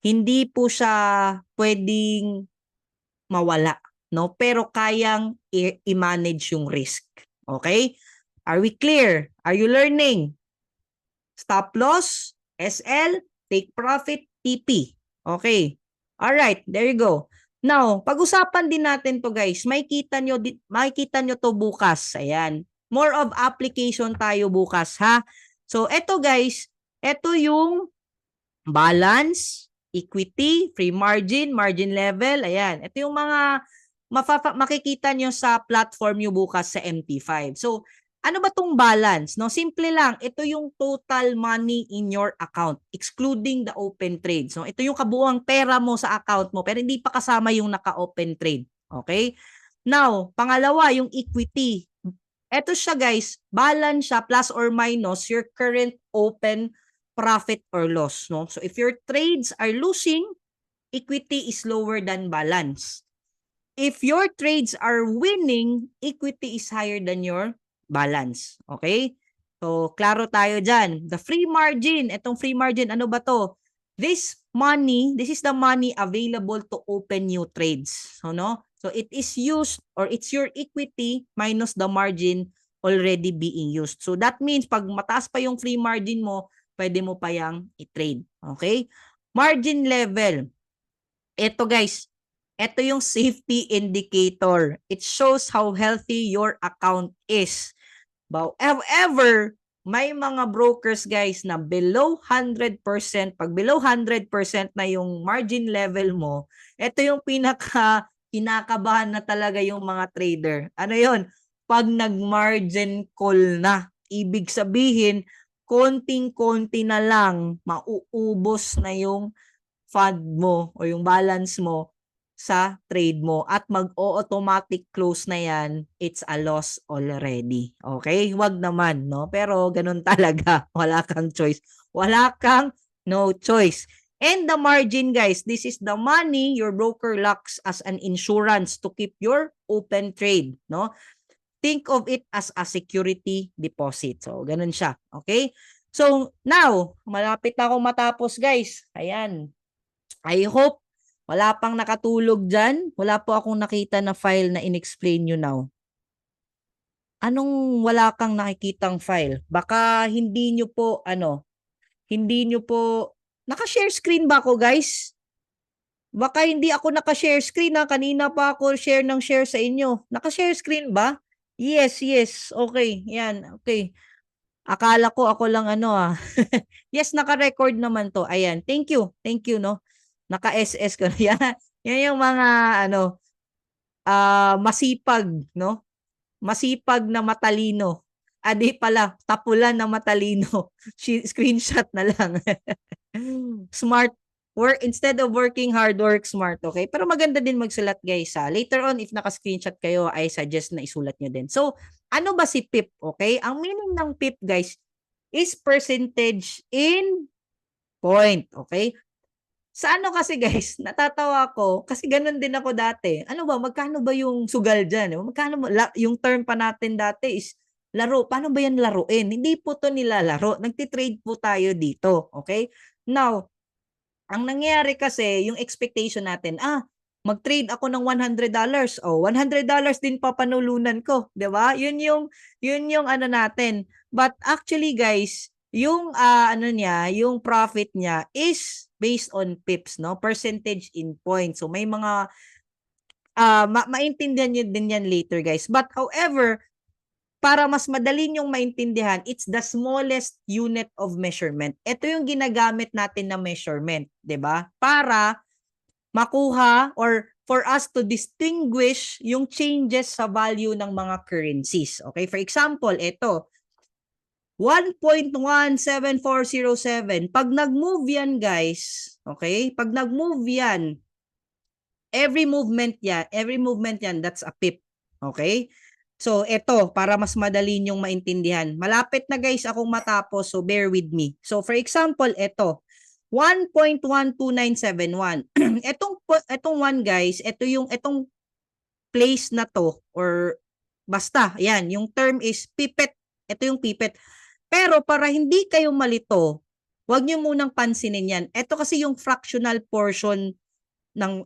Hindi po siya pwedeng mawala, no? Pero kayang i-manage yung risk. Okay? Are we clear? Are you learning? Stop loss, SL, take profit, TP. Okay. All right, there you go. Now, pag-usapan din natin to guys. Makikita nyo to bukas. Ayan. More of application tayo bukas, ha? So, eto guys, eto yung balance, equity, free margin, margin level. Ayan. Ito yung mga makikita nyo sa platform nyo bukas sa MT5. So, ano ba tong balance? No, simple lang. Ito yung total money in your account, excluding the open trade. So, ito yung kabuuang pera mo sa account mo, pero hindi pa kasama yung naka-open trade. Okay? Now, pangalawa, yung equity. Ito siya guys, balance siya plus or minus your current open profit or loss. No? So if your trades are losing, equity is lower than balance. If your trades are winning, equity is higher than your balance. Okay? So klaro tayo dyan. The free margin, itong free margin, ano ba to? This is the money available to open new trades. So, no? So, it is used or it's your equity minus the margin already being used. So, that means pag mataas pa yung free margin mo, pwede mo pa yang i-trade. Okay? Margin level. Ito guys, ito yung safety indicator. It shows how healthy your account is. However, may mga brokers guys na below 100%, pag below 100% na yung margin level mo, ito yung kinakabahan na talaga yung mga trader. Ano yon? Pag nag-margin call na. Ibig sabihin, konting-konti na lang, mauubos na yung fund mo o yung balance mo sa trade mo at mag-automatic close na yan, it's a loss already. Okay? Wag naman, no? Pero ganun talaga. Wala kang choice. Wala kang no choice. And the margin, guys, this is the money your broker locks as an insurance to keep your open trade, no? Think of it as a security deposit. So, ganun siya. Okay? So, now, malapit na akong matapos, guys. Ayan. I hope wala pang nakatulog dyan. Wala po akong nakita na file na in-explain nyo now. Anong wala kang nakikitang file? Baka hindi nyo po, hindi nyo po, naka-share screen ba ako, guys? Baka hindi ako naka-share screen ha. Kanina pa ako share ng share sa inyo. Naka-share screen ba? Yes, yes. Okay, yan. Okay. Akala ko ako lang Yes, naka-record naman to. Ayan. Thank you. Thank you, no? Naka-SS ko. Yan, yan yung mga, masipag, no? Masipag na matalino. Di pala, tapulan na matalino. Screenshot na lang. Smart work. Instead of working hard, work smart. Okay? Pero maganda din magsulat, guys. Later on, if naka-screenshot kayo, I suggest na isulat nyo din. So, ano ba si PIP? Okay? Ang meaning ng PIP, guys, is percentage in point. Okay? Sa kasi, guys, natatawa ko kasi ganun din ako dati. Ano ba, magkano ba yung sugal dyan? Magkano yung term pa natin dati is laro. Paano ba yan laruin? Hindi po to nilalaro. Nagtitrade po tayo dito. Okay? Now, ang nangyayari kasi, yung expectation natin, mag-trade ako ng $100. $100 din papanulunan ko. Diba? Yun yung natin. But actually, guys, yung yung profit niya is based on pips, no? Percentage in points. So may mga maintindihan niyo din yan later, guys. But however, para mas madali niyong maintindihan, it's the smallest unit of measurement. Ito yung ginagamit natin na measurement, 'di ba? Para makuha or for us to distinguish yung changes sa value ng mga currencies. Okay? For example, ito 1.17407. Pag nag-move yan, guys, okay? Pag nag-move yan, every movement yan, that's a pip. Okay? So, ito, para mas madali nyong maintindihan. Malapit na, guys, akong matapos, so bear with me. So, for example, ito, 1.12971. Etong one, guys, itong place na to, or basta, yan, yung term is pipet. Ito yung pipet. Pero para hindi kayo malito, huwag nyo munang pansinin yan. Ito kasi yung fractional portion ng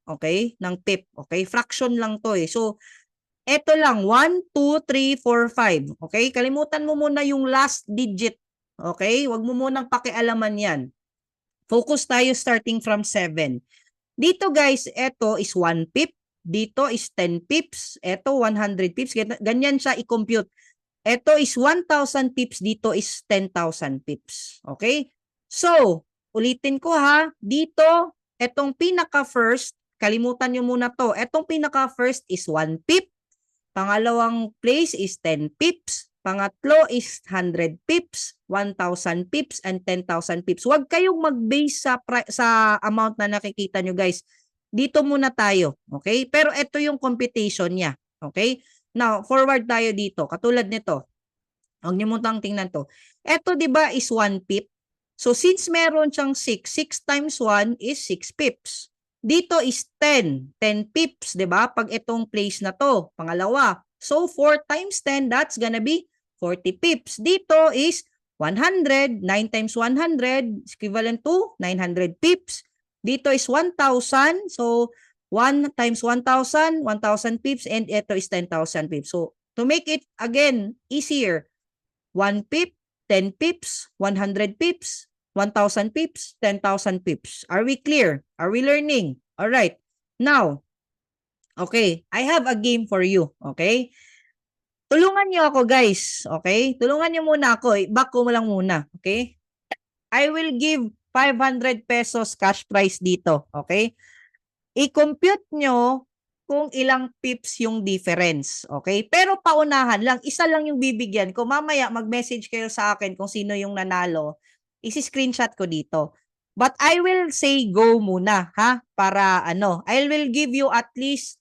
okay? Ng pip, okay? Fraction lang to eh. So, ito lang, 1, 2, 3, 4, 5. Okay? Kalimutan mo muna yung last digit. Okay? Huwag mo munang pakialaman yan. Focus tayo starting from 7. Dito, guys, ito is 1 pip. Dito is 10 pips. Ito, 100 pips. Ganyan siya i-compute. Ito is 1,000 pips. Dito is 10,000 pips. Okay? So, ulitin ko ha. Dito, etong pinaka-first, kalimutan nyo muna to. Etong pinaka-first is 1 pip. Pangalawang place is 10 pips. Pangatlo is 100 pips, 1,000 pips, and 10,000 pips. Huwag kayong mag-base sa amount na nakikita nyo, guys. Dito muna tayo. Okay? Pero ito yung computation niya. Okay? Now, forward tayo dito. Katulad nito. Huwag niyo munang tingnan to. Ito, di ba, is 1 pip. So, since meron siyang 6, 6 times 1 is 6 pips. Dito is 10. 10 pips, di ba? Pag itong place na to. Pangalawa. So, 4 times 10, that's gonna be 40 pips. Dito is 100. 9 times 100 is equivalent to 900 pips. Dito is 1,000. So, 1 times 1,000, 1,000 pips, and ito is 10,000 pips. So, to make it, again, easier, 1 pip, 10 pips, 100 pips, 1,000 pips, 10,000 pips. Are we clear? Are we learning? All right. Now, okay, I have a game for you. Okay? Tulungan niyo ako, guys. Okay? Tulungan niyo muna ako. Back ko lang muna. Okay? I will give 500 pesos cash prize dito. Okay? I-compute nyo kung ilang pips yung difference. Okay? Pero paunahan lang, isa lang yung bibigyan ko. Mamaya mag-message kayo sa akin kung sino yung nanalo. Isi-screenshot ko dito. But I will say go muna, ha? Para I will give you at least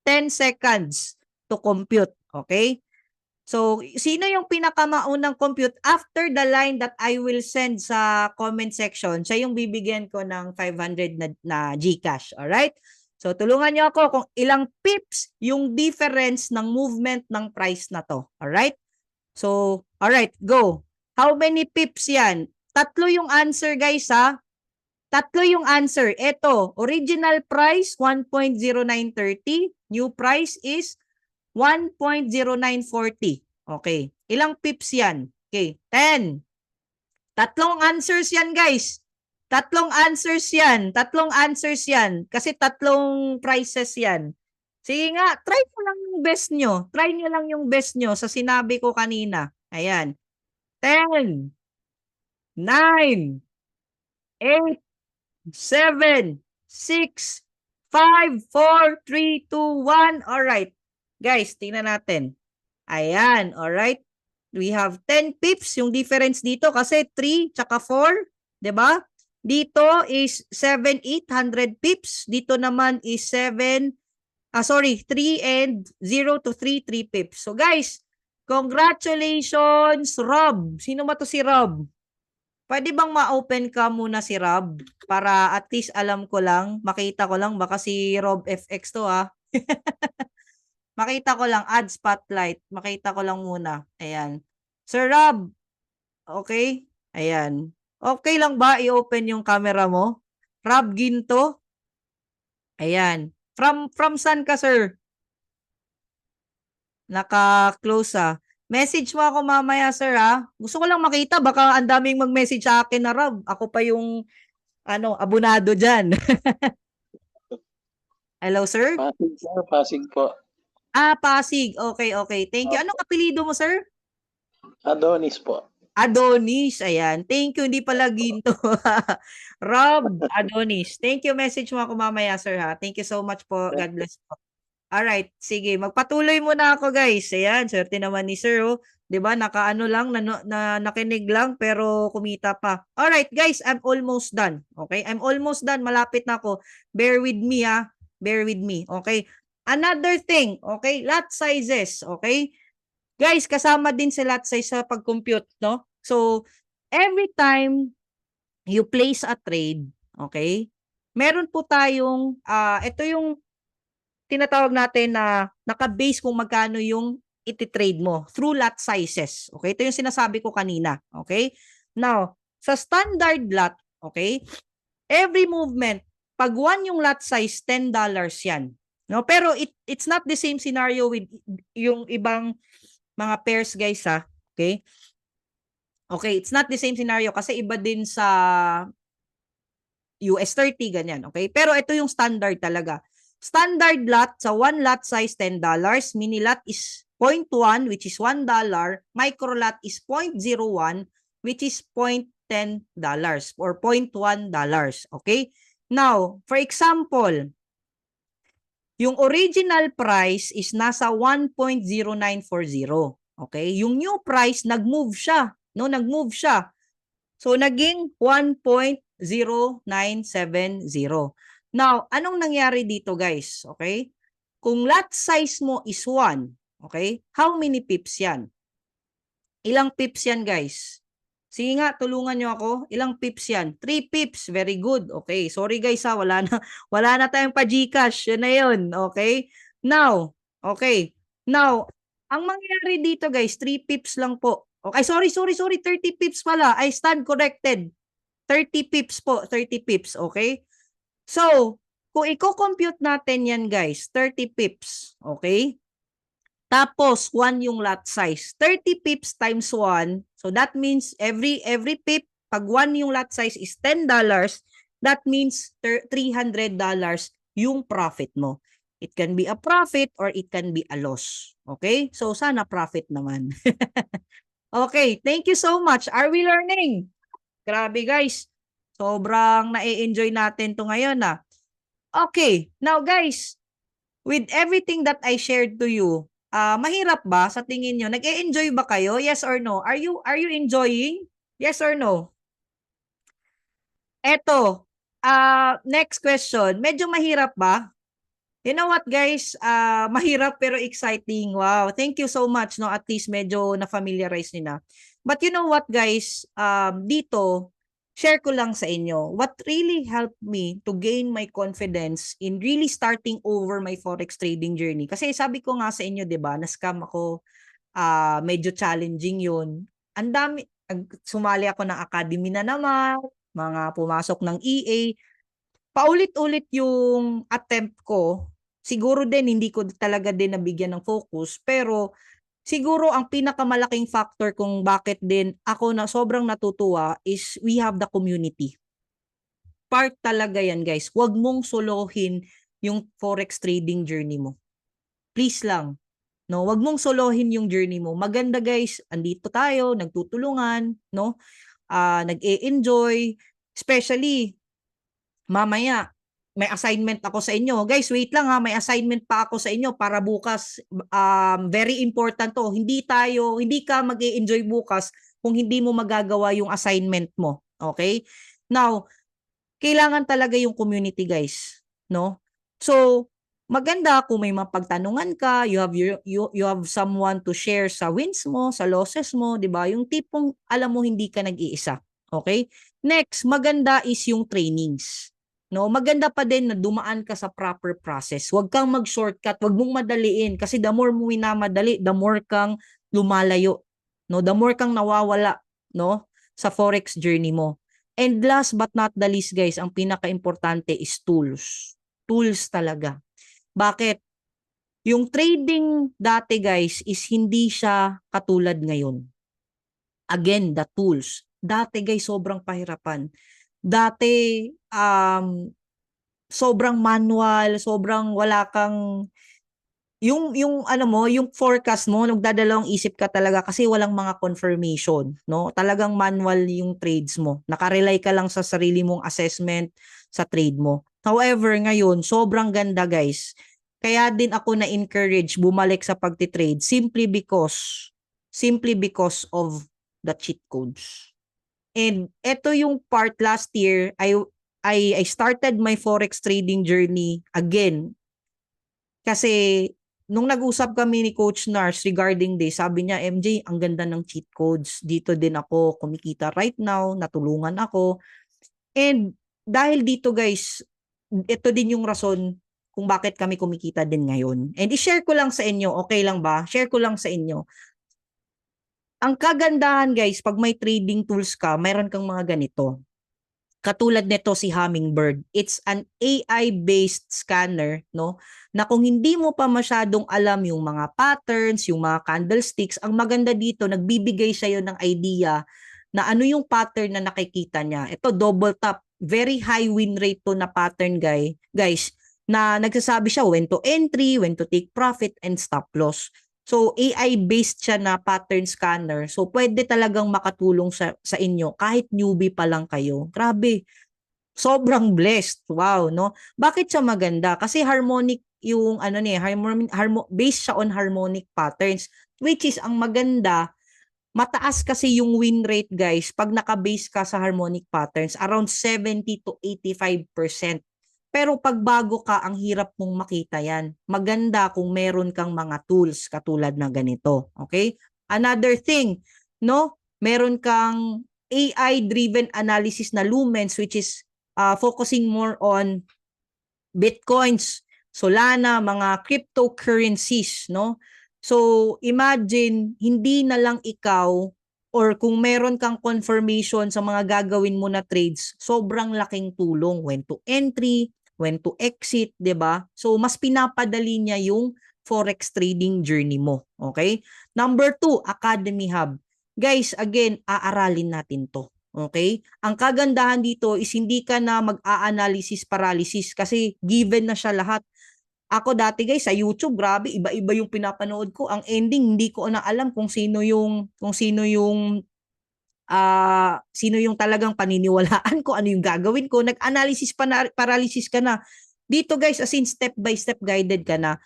10 seconds to compute. Okay? So, sino yung pinakamaunang compute after the line that I will send sa comment section? Siya yung bibigyan ko ng 500 na GCash. Alright? So, tulungan niyo ako kung ilang pips yung difference ng movement ng price na to. Alright? So, alright, go. How many pips yan? Tatlo yung answer, guys, ha? Tatlo yung answer. Ito, original price, 1.0930. New price is 1.0940. Okay. Ilang pips yan? Okay. 10. Tatlong answers yan, guys. Tatlong answers yan. Tatlong answers yan. Kasi tatlong prices yan. Sige nga, try mo lang yung best nyo. Try nyo lang yung best nyo sa sinabi ko kanina. Ayan. 10, 9, 8, 7, 6, 5, 4, 3, 2, 1. Alright. Guys, tingnan natin. Ayan, alright. We have 10 pips yung difference dito kasi 3 tsaka 4, 'di ba? Dito is 7, 800 pips. Dito naman is 3 and 0 to 3 pips. So guys, congratulations, Rob. Sino ba to si Rob? Pwede bang ma-open ka muna si Rob para at least alam ko lang, makita ko lang baka si Rob FX to ha. Makita ko lang, add spotlight. Makita ko lang muna. Ayan. Sir Rob, okay? Ayan. Okay lang ba i-open yung camera mo? Rob Ginto? Ayan. From saan ka, sir? Naka-close ah. Message mo ako mamaya, sir ha? Gusto ko lang makita. Baka ang daming mag-message sa akin na Rob. Ako pa yung abonado dyan. Hello, sir? Pasig, sir. Pasig po. Pasig. Okay, okay. Thank you. Anong apelido mo, sir? Adonis po. Adonis. Ayan. Thank you. Hindi pala Ginto. Rob Adonis. Thank you. Message mo ako mamaya, sir ha? Thank you so much po. God bless po. Alright. Sige. Magpatuloy muna ako, guys. Ayan. Swerte naman ni sir. Oh. 'Di ba? Nakaano lang, nakinig lang, pero kumita pa. Alright, guys. I'm almost done. Okay? I'm almost done. Malapit na ako. Bear with me, ha? Bear with me. Okay? Another thing, okay? Lot sizes, okay? Guys, kasama din sa lot size sa pag-compute, no? So, every time you place a trade, okay? Meron po tayong, ito yung tinatawag natin na naka-base kung magkano yung iti-trade mo through lot sizes. Okay? Ito yung sinasabi ko kanina. Okay? Now, sa standard lot, okay? Every movement, pag 1 yung lot size, $10 yan. No, pero it's not the same scenario with yung ibang mga pairs, guys, ha. Okay? Okay, it's not the same scenario kasi iba din sa US 30 ganyan, okay? Pero ito yung standard talaga. Standard lot sa 1 lot size $10, mini lot is 0.1 which is $1, micro lot is 0.01 which is $0.10 or $0.1, okay? Now, for example, yung original price is nasa 1.0940. Okay? Yung new price, nag-move siya. No? Nag-move siya. So, naging 1.0970. Now, anong nangyari dito, guys? Okay? Kung lot size mo is 1, okay? How many pips yan? Ilang pips yan, guys? Sige nga, tulungan nyo ako. Ilang pips yan? 3 pips. Very good. Okay. Sorry guys ha. Wala na tayong pa-Gcash. Yan na yun. Okay. Now, okay. Now, ang mangyayari dito guys, 3 pips lang po. Okay. Sorry. 30 pips pala. I stand corrected. 30 pips po. 30 pips. Okay. So, kung i-compute natin yan guys, 30 pips. Okay. Tapos, 1 yung lot size. 30 pips times 1. So, that means every pip, pag 1 yung lot size is $10, that means $300 yung profit mo. It can be a profit or it can be a loss. Okay? So, sana profit naman. Okay, thank you so much. Are we learning? Grabe guys. Sobrang na-enjoy natin to ngayon ah. Okay, now guys, with everything that I shared to you, mahirap ba sa tingin nyo? Nag-e-enjoy ba kayo? Yes or no? Are you enjoying? Yes or no? Eto, next question. Medyo mahirap ba? You know what guys, mahirap pero exciting. Wow, thank you so much, no? At least medyo na-familiarize niyo na. But you know what guys, dito, share ko lang sa inyo. What really helped me to gain my confidence in really starting over my forex trading journey. Kasi sabi ko nga sa inyo, 'di ba, na-scam ako, medyo challenging 'yun. Ang dami, sumali ako ng academy na naman, mga pumasok ng EA, paulit-ulit yung attempt ko. Siguro din hindi ko talaga din nabigyan ng focus, pero siguro ang pinakamalaking factor kung bakit din ako na sobrang natutuwa is we have the community. Part talaga yan guys. Huwag mong solohin yung forex trading journey mo. Please lang. No, wag mong solohin yung journey mo. Maganda guys, andito tayo, nagtutulungan, no? Nag-e-enjoy, especially mamaya may assignment ako sa inyo. Guys, wait lang ha, may assignment pa ako sa inyo para bukas. Very important to. Hindi ka mag-e-enjoy bukas kung hindi mo magagawa yung assignment mo. Okay? Now, kailangan talaga yung community, guys, no? So, maganda kung may mapagtanungan ka, you have someone to share sa wins mo, sa losses mo, 'di ba? Yung tipong alam mo hindi ka nag-iisa. Okay? Next, maganda is yung trainings. No, maganda pa din na dumaan ka sa proper process. Huwag kang mag-shortcut, huwag mong madaliin kasi the more mo minamadali, the more kang lumalayo, no? The more kang nawawala, no, sa forex journey mo. And last but not the least, guys, ang pinaka-importante is tools. Tools talaga. Bakit? Yung trading dati, guys, is hindi siya katulad ngayon. Again, the tools. Dati, guys, sobrang pahirapan. Dati, sobrang manual, sobrang wala kang yung ano mo, yung forecast mo, nagdadalawang isip ka talaga kasi walang mga confirmation, no? Talagang manual yung trades mo. Nakarely ka lang sa sarili mong assessment sa trade mo. However, ngayon, sobrang ganda, guys. Kaya din ako na-encourage bumalik sa pagtitrade simply because of the cheat codes. And ito yung part last year, I started my forex trading journey again kasi nung nag-usap kami ni Coach Nars regarding this, sabi niya, MJ, ang ganda ng cheat codes. Dito din ako kumikita right now, natulungan ako. And dahil dito guys, ito din yung rason kung bakit kami kumikita din ngayon. And i-share ko lang sa inyo, okay lang ba? Share ko lang sa inyo. Ang kagandahan guys, pag may trading tools ka, mayroon kang mga ganito. Katulad nito si Hummingbird. It's an AI-based scanner, no? Na kung hindi mo pa masyadong alam yung mga patterns, yung mga candlesticks, ang maganda dito, nagbibigay siya ng idea na ano yung pattern na nakikita niya. Ito, double top. Very high win rate to na pattern, guys, na nagsasabi siya when to entry, when to take profit, and stop loss. So, AI-based siya na pattern scanner. So, pwede talagang makatulong sa inyo kahit newbie pa lang kayo. Grabe, sobrang blessed. Wow, no? Bakit siya maganda? Kasi harmonic yung ano niya, based siya on harmonic patterns. Which is, ang maganda, mataas kasi yung win rate, guys, pag naka-base ka sa harmonic patterns, around 70 to 85%. Pero pag bago ka, ang hirap mong makita yan. Maganda kung meron kang mga tools katulad na ganito. Okay? Another thing, no? Meron kang AI-driven analysis na Lumens, which is focusing more on Bitcoins, Solana, mga cryptocurrencies, no? So, imagine, hindi na lang ikaw or kung meron kang confirmation sa mga gagawin mo na trades, sobrang laking tulong. When to entry, when to exit, 'di ba? So, mas pinapadali niya yung forex trading journey mo. Okay? Number 2, Academy Hub. Guys, again, aaralin natin to. Okay? Ang kagandahan dito is hindi ka na mag-a-analysis paralysis kasi given na siya lahat. Ako dati guys sa YouTube, grabe, iba-iba yung pinapanood ko. Ang ending, hindi ko na alam kung sino yung sino yung talagang paniniwalaan ko, ano yung gagawin ko. Nag-analysis paralysis ka na. Dito guys, as in step by step guided ka na.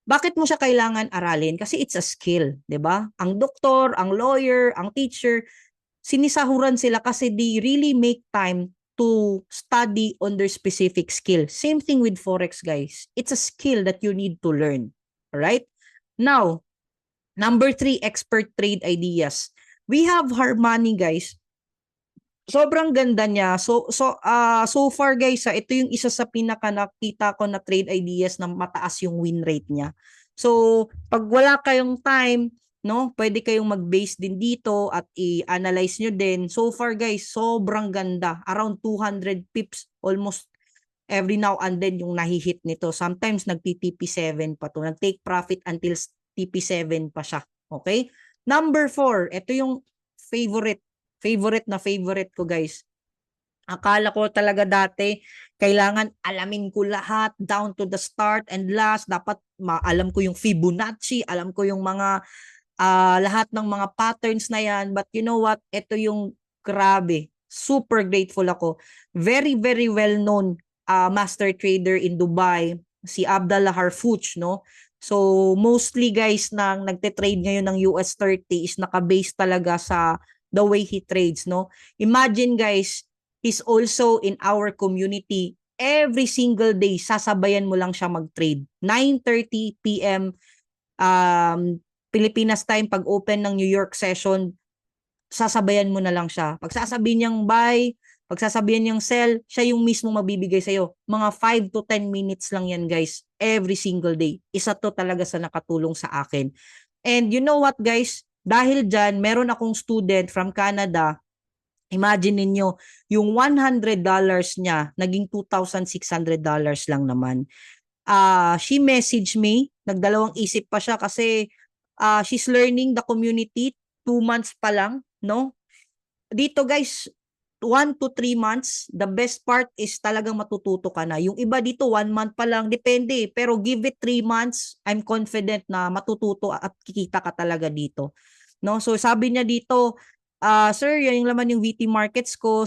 Bakit mo siya kailangan aralin? Kasi it's a skill, 'di ba? Ang doktor, ang lawyer, ang teacher, sinisahuran sila kasi they really make time to study on their specific skill. Same thing with Forex, guys. It's a skill that you need to learn. Alright? Now, number 3, expert trade ideas. We have Harmony, guys. Sobrang ganda niya. So far guys, ito yung isa sa pinaka nakita ko na trade ideas na mataas yung win rate niya. So, pag wala kayong time, no, pwede kayong mag-base din dito at i-analyze nyo din. So far guys, sobrang ganda. Around 200 pips almost every now and then yung nahihit nito. Sometimes nagti-TP7 pa to. Nag-take profit until TP7 pa siya. Okay? Number 4, ito yung favorite ko guys. Akala ko talaga dati, kailangan alamin ko lahat down to the start and last. Dapat alam ko yung Fibonacci, alam ko yung mga lahat ng mga patterns na yan. But you know what? Ito yung grabe. Super grateful ako. Very, very well-known master trader in Dubai, si Abdallah Harfouch, no? So, mostly guys, nang nagte-trade ngayon ng US 30 is naka-base talaga sa the way he trades, no? Imagine guys, he's also in our community. Every single day, sasabayan mo lang siya mag-trade. 9:30 p.m. Pilipinas time, pag open ng New York session, sasabayan mo na lang siya. Pag sasabihin niyang buy, pag sasabihin niyang sell, siya yung mismo mabibigay sa'yo. Mga 5 to 10 minutes lang yan guys, every single day. Isa to talaga sa nakatulong sa akin. And you know what guys, dahil dyan, meron akong student from Canada. Imagine ninyo, yung $100 niya, naging $2,600 lang naman. She messaged me, nagdalawang isip pa siya kasi she's learning the community 2 months pa lang, no? Dito guys, 1 to 3 months, the best part is talagang matututo ka na. Yung iba dito, 1 month pa lang, depende. Pero give it 3 months, I'm confident na matututo at kikita ka talaga dito. No? So sabi niya dito, sir, yan yung laman yung VT markets ko.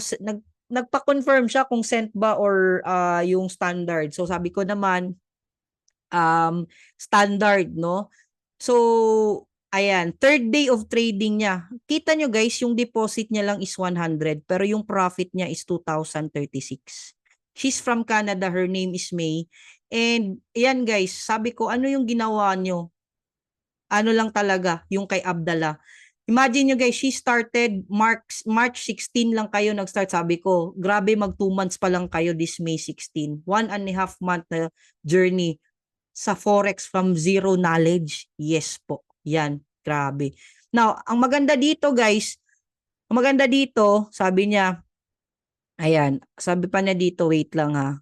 Nagpa-confirm siya kung cent ba or yung standard. So sabi ko naman, standard, no? So, ayan, third day of trading niya. Kita nyo guys, yung deposit niya lang is 100, pero yung profit niya is 2,036. She's from Canada, her name is May. And, ayan guys, sabi ko, ano yung ginawa nyo? Ano lang talaga, yung kay Abdallah. Imagine nyo guys, she started March 16 lang kayo nag-start. Sabi ko, grabe mag 2 months pa lang kayo this May 16. 1.5 month na journey sa Forex from zero knowledge. Yes po. Yan. Grabe. Now, ang maganda dito guys, ang maganda dito, sabi niya, ayan, sabi pa niya dito, wait lang ha.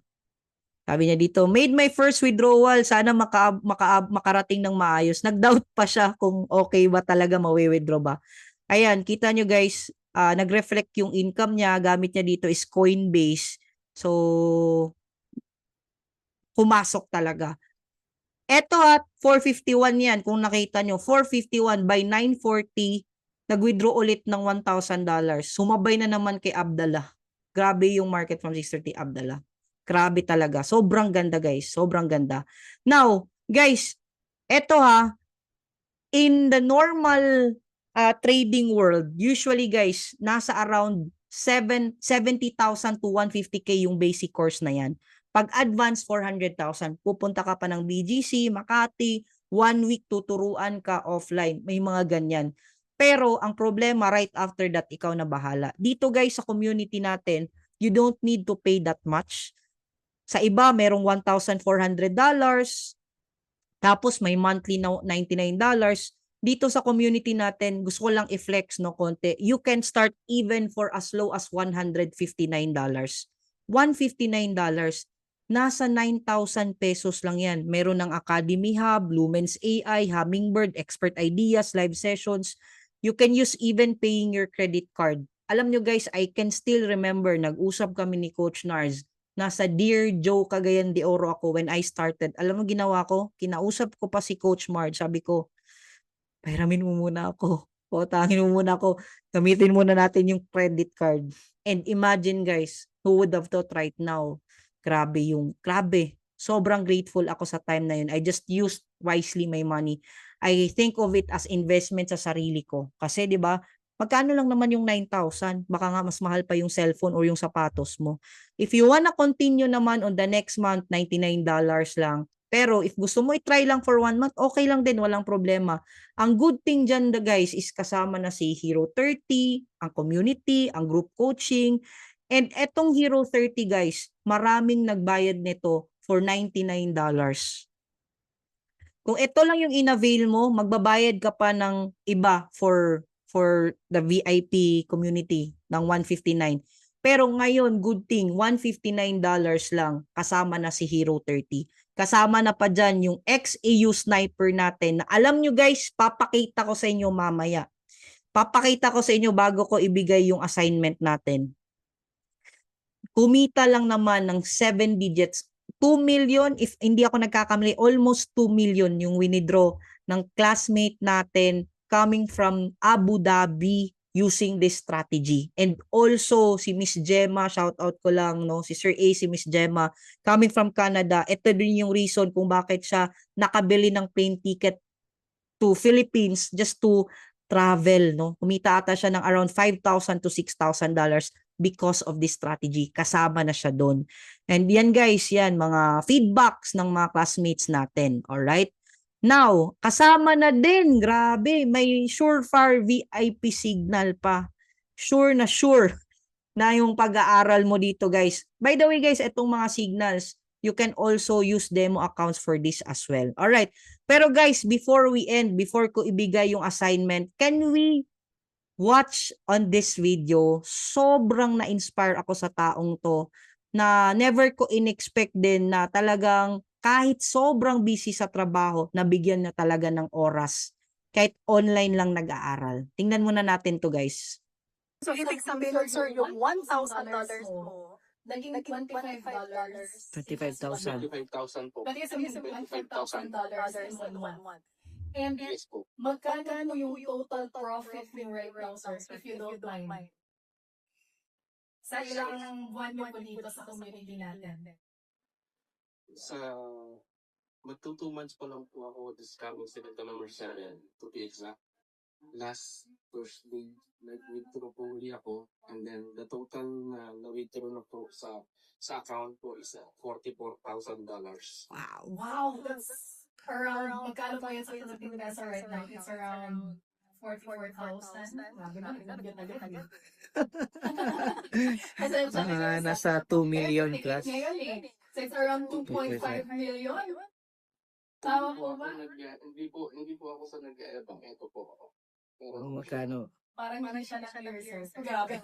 Sabi niya dito, made my first withdrawal, sana makarating ng maayos. Nag-doubt pa siya kung okay ba talaga mawi-withdraw ba. Ayan, kita nyo guys, nag-reflect yung income niya, gamit niya dito is Coinbase. So, pumasok talaga. Eto at 451 yan, kung nakita nyo, 451 by 940, nag-withdraw ulit ng $1,000. Sumabay na naman kay Abdallah. Grabe yung market from 630 Abdallah. Grabe talaga. Sobrang ganda guys. Sobrang ganda. Now, guys, eto ha, in the normal trading world, usually guys, nasa around 70,000 to 150K yung basic course na yan. Pag advance 400,000, pupunta ka pa ng BGC, Makati, 1 week tuturuan ka offline. May mga ganyan. Pero ang problema, right after that, ikaw na bahala. Dito guys, sa community natin, you don't need to pay that much. Sa iba, merong $1,400. Tapos may monthly na $99. Dito sa community natin, gusto ko lang i-flex no konti. You can start even for as low as $159. $159. Nasa 9,000 pesos lang yan. Meron ng Academy Hub, Lumens AI, Hummingbird, Expert Ideas, live sessions. You can use even paying your credit card. Alam nyo guys, I can still remember, nag-usap kami ni Coach Nars. Nasa Dear Joe Cagayan de Oro ako when I started. Alam mo ginawa ko? Kinausap ko pa si Coach Marge. Sabi ko, pahiramin mo muna ako. Utangin mo muna ako. Gamitin muna natin yung credit card. And imagine guys, who would have thought right now? Grabe. sobrang grateful ako sa time na yun. I just used wisely my money. I think of it as investment sa sarili ko. Kasi 'di ba, magkano lang naman yung 9,000? Baka nga mas mahal pa yung cellphone or yung sapatos mo. If you wanna continue naman on the next month, $99 lang. Pero if gusto mo i-try lang for 1 month, okay lang din, walang problema. Ang good thing dyan guys is kasama na si Hero 30, ang community, ang group coaching. And etong Hero 30 guys, maraming nagbayad nito for $99. Kung ito lang yung in-avail mo, magbabayad ka pa ng iba for the VIP community ng $159. Pero ngayon, good thing, $159 lang kasama na si Hero 30. Kasama na pa dyan yung XAU sniper natin na alam nyo guys, papakita ko sa inyo mamaya. Papakita ko sa inyo bago ko ibigay yung assignment natin. Kumita lang naman ng 7 digits. 2 million, if hindi ako nagkakamali, almost 2 million yung winidraw ng classmate natin coming from Abu Dhabi using this strategy. And also, si Miss Gemma, shout out ko lang, no? Si Sir A, si Miss Gemma, coming from Canada. Ito din yung reason kung bakit siya nakabili ng plane ticket to Philippines just to travel, no? Kumita ata siya ng around $5,000 to $6,000 because of this strategy. Kasama na siya doon. And yan guys, yan mga feedbacks ng mga classmates natin. Alright? Now, kasama na din, grabe, may Surefire VIP signal pa. Sure na yung pag-aaral mo dito guys. By the way guys, itong mga signals, you can also use demo accounts for this as well. Alright? Pero guys, before we end, before ko ibigay yung assignment, can we watch on this video? Sobrang na-inspire ako sa taong to na never ko in-expect din na talagang kahit sobrang busy sa trabaho, nabigyan na talaga ng oras. Kahit online lang nag-aaral. Tingnan muna natin to guys. So, ibig sabihin, sir, yung $1,000 mo, naging $25. 25,000. 25,000 po. Ibig sabihin, $25,000 in 1 month. And Yes po. magkano yung total profit mo right now, sir, if you don't mind? Sa ilang buwan mo dito sa community natin? Sa magto 2 months pa lang po ako this coming September number 7 to be exact. Last Thursday, nag-withdraw po uli ako, and then the total na-withdraw na po sa account po is $44,000. Wow. Wow, that's around, magkano pa yan sa Philippine peso right now? It's around 44,000. Grabe na, agad. Nasa 2 million plus. Ngayon eh. So it's around 2.5 million. Tama po ba? Hindi po ako sa nag-aabang. Ito po ako. Pero Magkano? Parang hindi siya na-clear, sir. Grabe.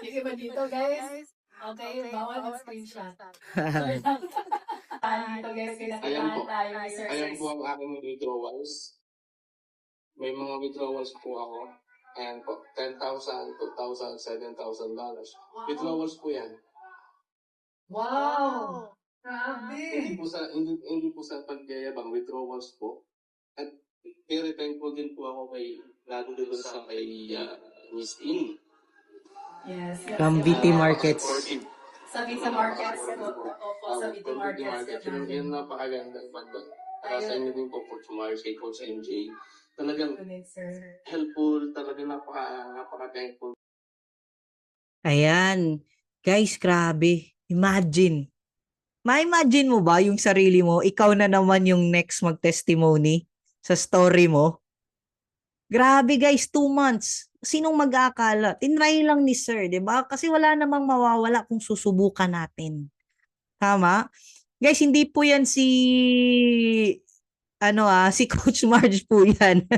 Yung iba dito, guys. Okay, bawal ang screenshot. Dito, guys, kinakailangan tayo ni Sir ayan Sir. po ang aking withdrawals. May mga withdrawals po ako. Ayan po, $10,000, $2,000, $7,000. Withdrawals po yan. Wow! Hindi Grabe! po sa pagyayabang, withdrawals po. At very thankful din po ako lalo din sa kay Miss In. Yes. From VT Markets. Sa VT Markets. Opo, sa VT Markets. Yan napakaganda pa doon. Para sa inyo din po, Coach Mars, kay Coach MJ. Talagang Sir. helpful, talagang napaka-thankful. Ayan. Guys, grabe. Imagine. Ma-imagine mo ba yung sarili mo, ikaw na naman yung next mag-testimony sa story mo? Grabe guys, 2 months. Sinong mag-aakala? Tinry lang ni Sir, 'di ba? Kasi wala namang mawawala kung susubukan natin. Tama? Guys, hindi po 'yan si Coach Marge po 'yan.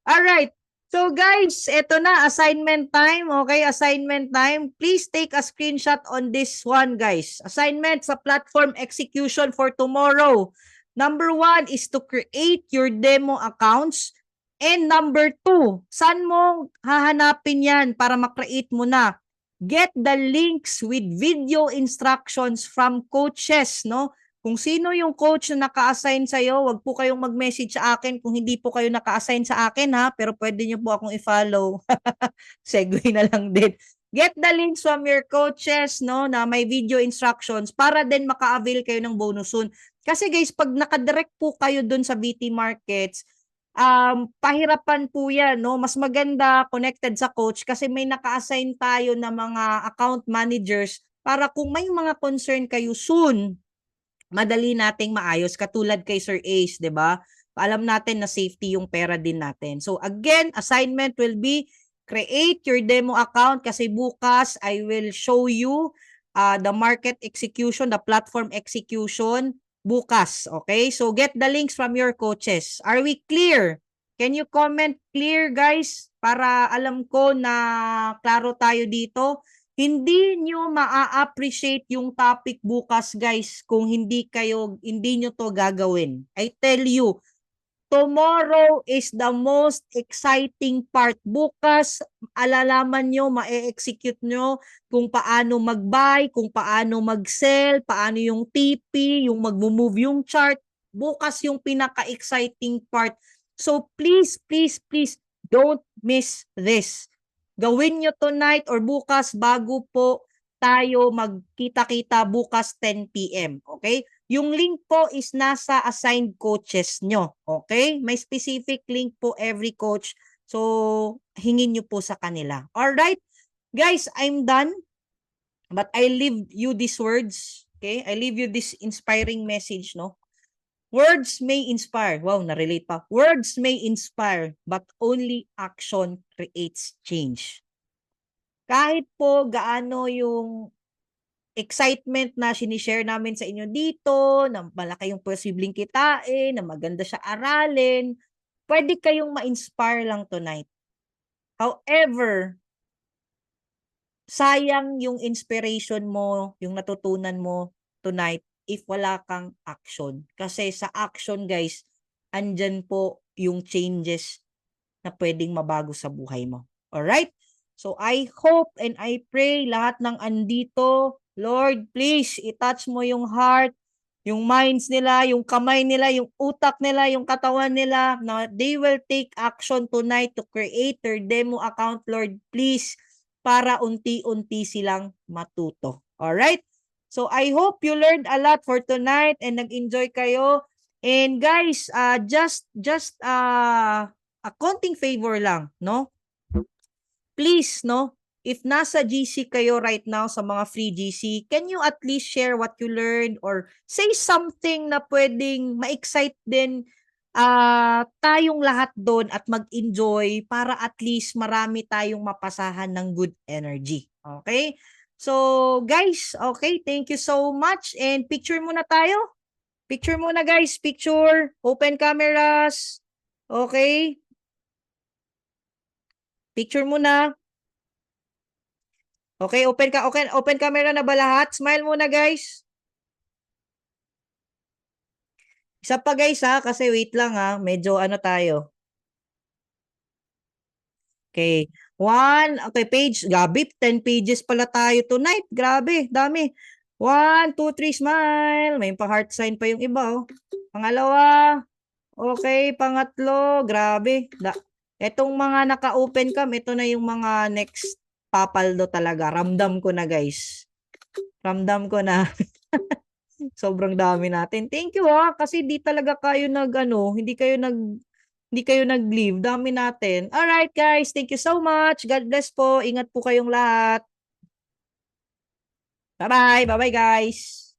All right. So guys, eto na, assignment time. Okay, assignment time. Please take a screenshot on this one, guys. Assignment sa platform execution for tomorrow. Number 1 is to create your demo accounts. And number 2, saan mo hahanapin yan para makreate mo na? Get the links with video instructions from coaches, no? Kung sino yung coach na naka-assign sa'yo, wag po kayong mag-message sa akin kung hindi po kayo naka-assign sa akin, ha? Pero pwede nyo po akong i-follow. Segue na lang din. Get the links from your coaches, no, na may video instructions para din maka-avail kayo ng bonus soon. Kasi guys, pag nakadirect po kayo dun sa BT Markets, pahirapan po yan, no? Mas maganda connected sa coach kasi may naka-assign tayo na mga account managers para kung may mga concern kayo soon, madali nating maayos katulad kay Sir Ace, 'di ba? Alam natin na safety yung pera din natin. So again, assignment will be create your demo account kasi bukas I will show you the market execution, the platform execution bukas, okay? So get the links from your coaches. Are we clear? Can you comment clear, guys? Para alam ko na klaro tayo dito. Hindi nyo maa-appreciate yung topic bukas, guys, kung hindi nyo to gagawin. I tell you, tomorrow is the most exciting part. Bukas, alalaman nyo, ma-execute nyo kung paano mag-buy, kung paano mag-sell, paano yung TP, yung mag-move yung chart. Bukas yung pinaka-exciting part. So please, please, please, don't miss this. Gawin nyo tonight or bukas bago po tayo magkita-kita bukas 10 p.m. Okay? Yung link po is nasa assigned coaches nyo. Okay? May specific link po every coach. So, hingin nyo po sa kanila. Alright? Guys, I'm done. But I leave you these words. Okay? I leave you this inspiring message, no? Words may inspire. Wow, na-relate pa. Words may inspire, but only action creates change. Kahit po gaano yung excitement na sinishare namin sa inyo dito, na malaki yung posibleng kitain, na maganda siya aralin, pwede kayong ma-inspire lang tonight. However, sayang yung inspiration mo, yung natutunan mo tonight if wala kang action. Kasi sa action, guys, andyan po yung changes na pwedeng mabago sa buhay mo. Alright? So I hope and I pray lahat ng andito, Lord, please, itouch mo yung heart, yung minds nila, yung kamay nila, yung utak nila, yung katawan nila, na they will take action tonight to create their demo account, Lord, please, para unti-unti silang matuto. Alright? So I hope you learned a lot for tonight and nag-enjoy kayo. And guys, just a konting favor lang, no? Please, no? If nasa GC kayo right now sa mga free GC, can you at least share what you learned or say something na pwedeng ma-excite din tayong lahat doon at mag-enjoy para at least marami tayong mapasahan ng good energy. Okay? So, guys, okay, thank you so much. And picture muna tayo. Picture muna, guys. Picture. Open cameras. Okay? Picture muna. Okay, open camera na ba lahat? Smile muna, guys. Isa pa, guys, ha? Kasi wait lang, ha? Medyo ano tayo. Okay. Okay, page. Gabi, 10 pages pala tayo tonight. Grabe, dami. 1, 2, 3, smile. May pa-heart sign pa yung iba, oh. Pangalawa. Okay, pangatlo. Grabe. Etong mga naka-open cam, ito na yung mga next papaldo talaga. Ramdam ko na, guys. Ramdam ko na. Sobrang dami natin. Thank you, ha. Kasi di talaga kayo hindi kayo nag-leave. Dami natin. Alright, guys. Thank you so much. God bless po. Ingat po kayong lahat. Bye-bye. Bye-bye, guys.